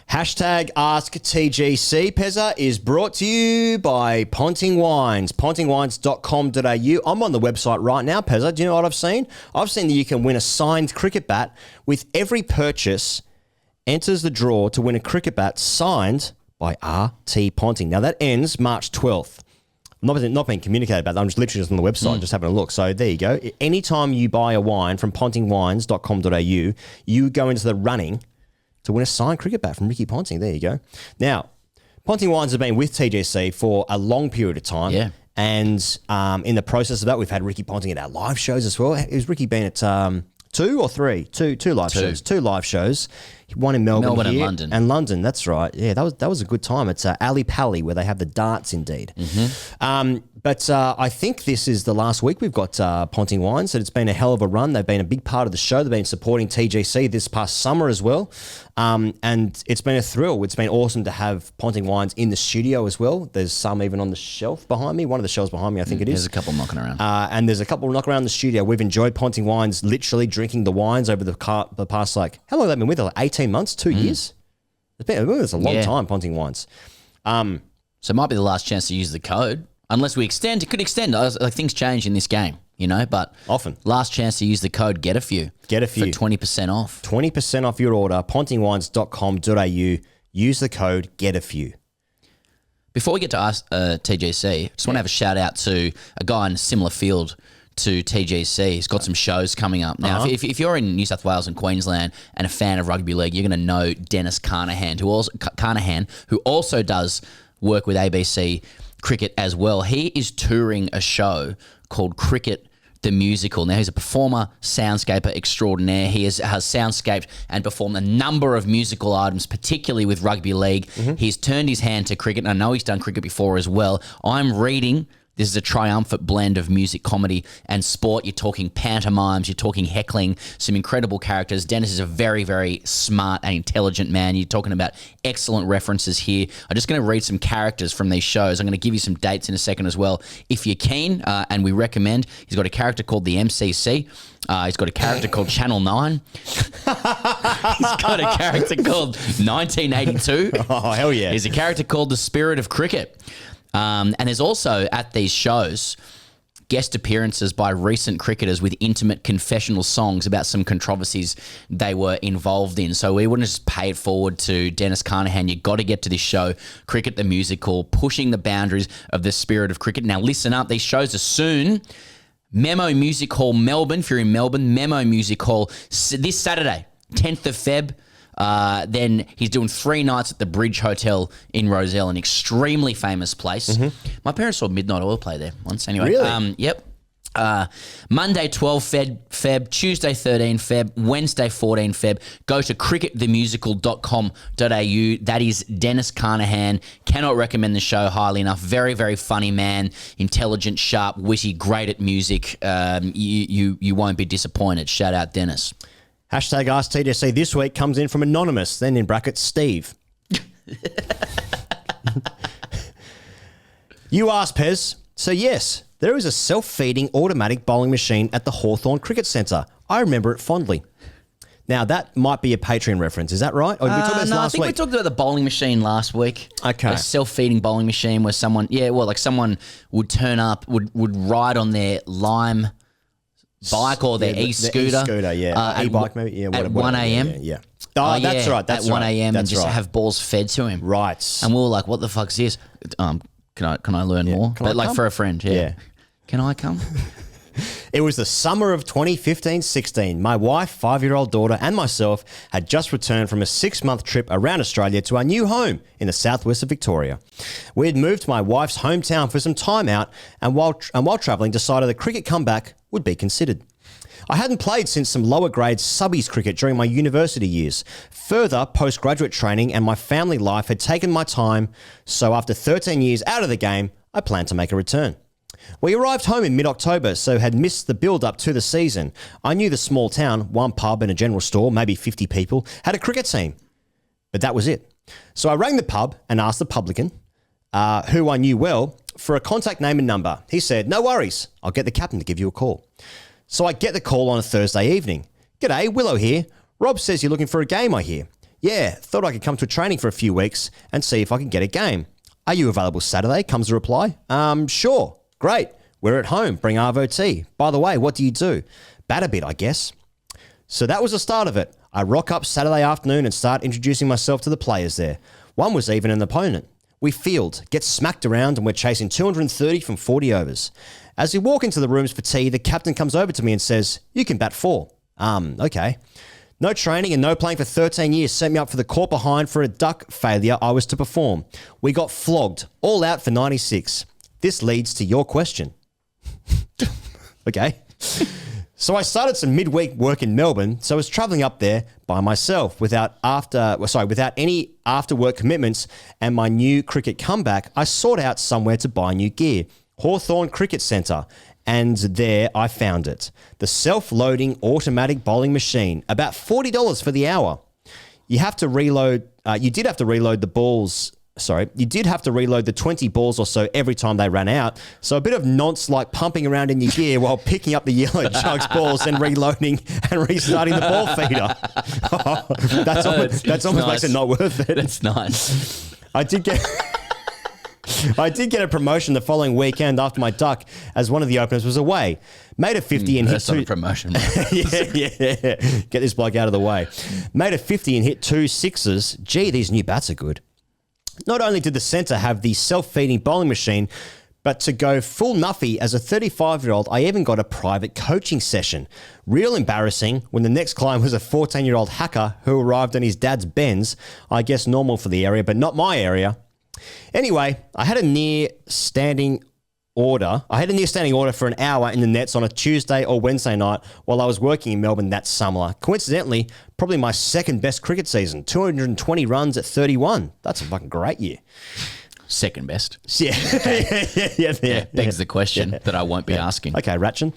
Hashtag AskTGC, Pezza, is brought to you by Ponting Wines, pontingwines.com.au. I'm on the website right now, Pezza. Do you know what I've seen? I've seen that you can win a signed cricket bat with every purchase. Enters the draw to win a cricket bat signed by RT Ponting. Now, that ends March 12th. Not being communicated about that. I'm just literally just on the website, just having a look. So there you go. Anytime you buy a wine from pontingwines.com.au, you go into the running to win a signed cricket bat from Ricky Ponting. There you go. Now, Ponting Wines have been with TGC for a long period of time. Yeah. And in the process of that, we've had Ricky Ponting at our live shows as well. Has Ricky been at two or three? Two live shows. Two live shows. One in Melbourne and here, London. And London, that's right. Yeah, that was a good time. It's Ali Pali where they have the darts indeed. But I think this is the last week we've got Ponting Wines, and it's been a hell of a run. They've been a big part of the show. They've been supporting TGC this past summer as well. And it's been a thrill. It's been awesome to have Ponting Wines in the studio as well. There's some even on the shelf behind me. One of the shelves behind me, I think it is. There's a couple knocking around. And there's a couple knocking around the studio. We've enjoyed Ponting Wines, literally drinking the wines over the past, like, how long have they been with it? Like 18 months, 2 years? It's a long time, Ponting Wines. So it might be the last chance to use the code. Unless we extend, it could extend. Like things change in this game, but often last chance to use the code Get a Few. Get a Few for 20% off. 20% off your order. pontingwines.com.au. Use the code Get a Few. Before we get to us, TGC, just want to have a shout out to a guy in a similar field to TGC. He's got some shows coming up. Now, if you're in New South Wales and Queensland and a fan of rugby league, you're going to know Dennis Carnahan, who also does work with ABC Cricket as well. He is touring a show called Cricket the Musical. Now, he's a performer, soundscaper extraordinaire. He has soundscaped and performed a number of musical items, particularly with rugby league. He's turned his hand to cricket, and I know he's done cricket before as well. I'm reading... This is a triumphant blend of music, comedy, and sport. You're talking pantomimes, you're talking heckling, some incredible characters. Dennis is a very, very smart and intelligent man. You're talking about excellent references here. I'm just going to read some characters from these shows. I'm going to give you some dates in a second as well. If you're keen, and we recommend, he's got a character called the MCC. He's got a character called Channel 9. He's got a character called 1982. Oh, hell yeah. He's a character called the Spirit of Cricket. And there's also, at these shows, guest appearances by recent cricketers with intimate confessional songs about some controversies they were involved in. So we wouldn't just pay it forward to Dennis Carnahan. You got to get to this show, Cricket the Musical, pushing the boundaries of the spirit of cricket. Now listen up, these shows are soon. Memo Music Hall, Melbourne. If you're in Melbourne, Memo Music Hall this Saturday, 10th of Feb. Then he's doing 3 nights at the Bridge Hotel in Rozelle, an extremely famous place. My parents saw Midnight Oil play there once. Anyway, Really? Yep. Monday 12 Feb, Tuesday 13 Feb, Wednesday 14 Feb. Go to cricketthemusical.com.au. That is Dennis Carnahan. Cannot recommend the show highly enough. Very, very funny man. Intelligent, sharp, witty, great at music. You won't be disappointed. Shout out Dennis. Hashtag Ask TGC this week comes in from Anonymous, then in brackets, Steve. You asked, Pez. So yes, there is a self-feeding automatic bowling machine at the Hawthorn Cricket Centre. I remember it fondly. Now, that might be a Patreon reference. Is that right? Or did we talk about this last I think week? we talked about the bowling machine last week. Okay. A self-feeding bowling machine where someone would turn up, would ride on their Lime bike or their e-scooter. E-scooter, yeah. E-bike maybe. Yeah, at 1 a.m. Yeah. Oh, that's right. That's at 1 right. a.m. That's and just right. have balls fed to him. Right. And we were like, what the fuck's this? Can I learn more? Can I But like come? for a friend, yeah. Yeah. Can I come? It was the summer of 2015-16. My wife, 5-year-old daughter, and myself had just returned from a 6-month trip around Australia to our new home in the southwest of Victoria. We had moved to my wife's hometown for some time out, and while travelling, decided a cricket comeback would be considered. I hadn't played since some lower grade subbies cricket during my university years. Further, postgraduate training and my family life had taken my time, so after 13 years out of the game, I planned to make a return. We arrived home in mid-October, so had missed the build-up to the season. I knew the small town, one pub and a general store, maybe 50 people, had a cricket team. But that was it. So I rang the pub and asked the publican, who I knew well, for a contact name and number. He said, no worries, I'll get the captain to give you a call. So I get the call on a Thursday evening. G'day, Willow here. Rob says you're looking for a game, I hear. Yeah, thought I could come to a training for a few weeks and see if I can get a game. Are you available Saturday? Comes the reply. Sure. Great. We're at home. Bring Arvo tea. By the way, what do you do? Bat a bit, I guess. So that was the start of it. I rock up Saturday afternoon and start introducing myself to the players there. One was even an opponent. We field, get smacked around, and we're chasing 230 from 40 overs. As we walk into the rooms for tea, the captain comes over to me and says, you can bat 4. Okay. No training and no playing for 13 years set me up for the court behind for a duck failure I was to perform. We got flogged, all out for 96. This leads to your question. Okay. So I started some midweek work in Melbourne, so I was travelling up there by myself without any after-work commitments, and my new cricket comeback, I sought out somewhere to buy new gear. Hawthorn Cricket Centre. And there I found it. The self-loading automatic bowling machine, about $40 for the hour. You have to reload, you did have to reload the balls. Sorry, you did have to reload the 20 balls or so every time they ran out. So a bit of nonce like pumping around in your gear while picking up the yellow jugs balls and reloading and restarting the ball feeder. That's almost nice. makes it not worth it. That's nice. I did get a promotion the following weekend after my duck, as one of the openers was away. Made a 50 and hit That's two. not a promotion. yeah. Get this bloke out of the way. Made a 50 and hit 2 sixes. Gee, these new bats are good. Not only did the centre have the self-feeding bowling machine, but to go full nuffy as a 35-year-old, I even got a private coaching session. Real embarrassing when the next client was a 14-year-old hacker who arrived on his dad's Benz. I guess normal for the area, but not my area. Anyway, I had a near standing order for an hour in the nets on a Tuesday or Wednesday night while I was working in Melbourne that summer. Coincidentally, probably my second best cricket season, 220 runs at 31. That's a fucking great year. Second best. Yeah. yeah. Begs the question that I won't be asking. Okay, Ratchin.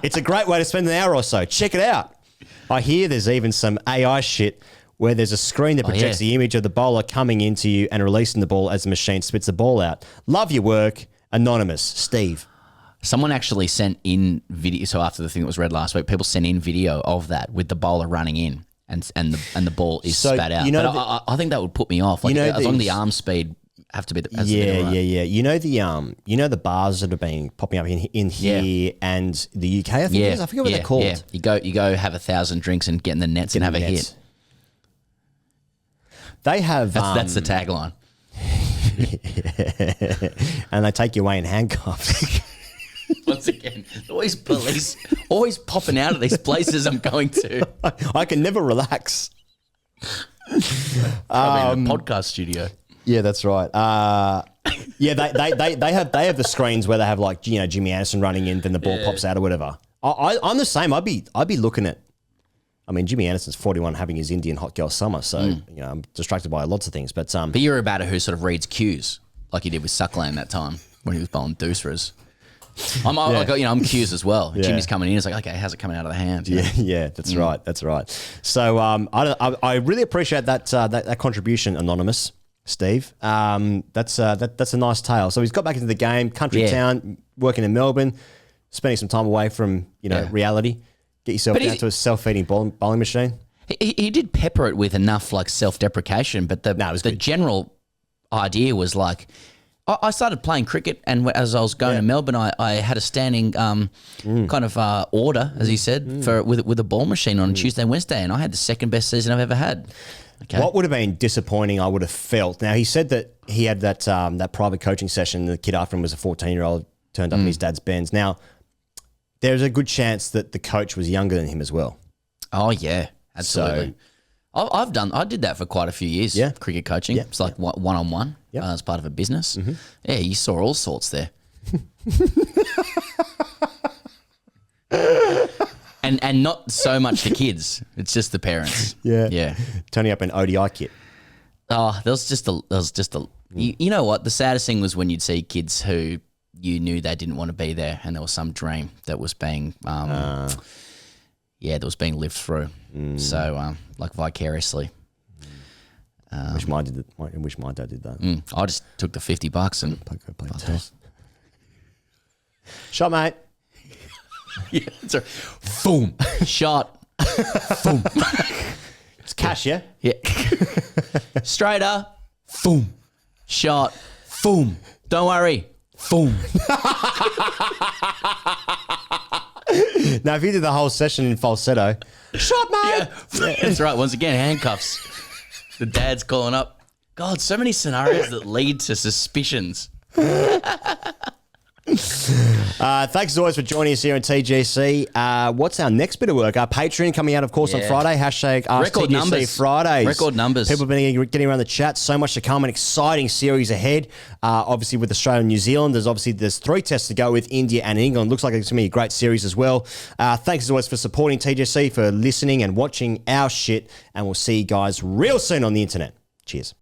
It's a great way to spend an hour or so. Check it out. I hear there's even some AI shit where there's a screen that projects the image of the bowler coming into you and releasing the ball as the machine spits the ball out. Love your work. Anonymous. Steve. Someone actually sent in video. So after the thing that was read last week, people sent in video of that with the bowler running in and the ball is spat out. But I think that would put me off. Like, as long as the arm speed have to be. Yeah. You know the bars that have been popping up in here and the UK. I think it is. I forget what they're called. Yeah. You go have 1,000 drinks and get in the nets and have a hit. They have. That's the tagline. And they take you away in handcuffs. Once again, always police, always popping out of these places I'm going to. I can never relax. Probably in a podcast studio. Yeah, that's right. They have the screens where they have like Jimmy Anderson running in, then the ball pops out or whatever. I'm the same. I'd be looking at. I mean, Jimmy Anderson's 41 having his Indian hot girl summer, so I'm distracted by lots of things. But you're a batter who sort of reads cues, like he did with Suckland that time when he was bowling dooseras. I'm cues as well. Yeah. Jimmy's coming in, it's like, okay, how's it coming out of the hand? Yeah, that's right. That's right. So I really appreciate that contribution, Anonymous Steve. That's a nice tale. So he's got back into the game, country town, working in Melbourne, spending some time away from reality. Get yourself down to a self-feeding bowling machine. He did pepper it with enough like self-deprecation, but the general idea was like, I started playing cricket, and as I was going to Melbourne, I had a standing kind of order, as he said, with a ball machine on Tuesday and Wednesday, and I had the second best season I've ever had. Okay. What would have been disappointing, I would have felt. Now, he said that he had that private coaching session. The kid after him was a 14-year-old, turned up in his dad's Benz. Now, there's a good chance that the coach was younger than him as well. Oh yeah, absolutely. So, I did that for quite a few years. Yeah, cricket coaching. Yeah. It's like one-on-one as part of a business. Mm-hmm. Yeah, you saw all sorts there. and not so much the kids. It's just the parents. Yeah. Turning up an ODI kit. Oh, there was just a. You know what? The saddest thing was when you'd see kids who you knew they didn't want to be there, and there was some dream that was being, that was being lived through. So, like vicariously. Wish my dad did that. I just took the $50 and played toss. Shot, mate. Yeah, sorry. Boom. Shot. Boom. It's cash, yeah? Yeah. Straighter. Boom. Shot. Boom. Don't worry. Boom. Now, if you did the whole session in falsetto, shot, mate. Yeah. That's right. Once again, handcuffs. The dad's calling up. God, so many scenarios that lead to suspicions. Thanks as always for joining us here on TGC. What's our next bit of work? Our Patreon coming out, of course, on Friday. Hashtag Record AskTGC numbers. Fridays. Record numbers. People have been getting around the chat. So much to come. An exciting series ahead. Obviously, with Australia and New Zealand, there's 3 tests to go with India and England. Looks like it's going to be a great series as well. Thanks as always for supporting TGC, for listening and watching our shit. And we'll see you guys real soon on the internet. Cheers.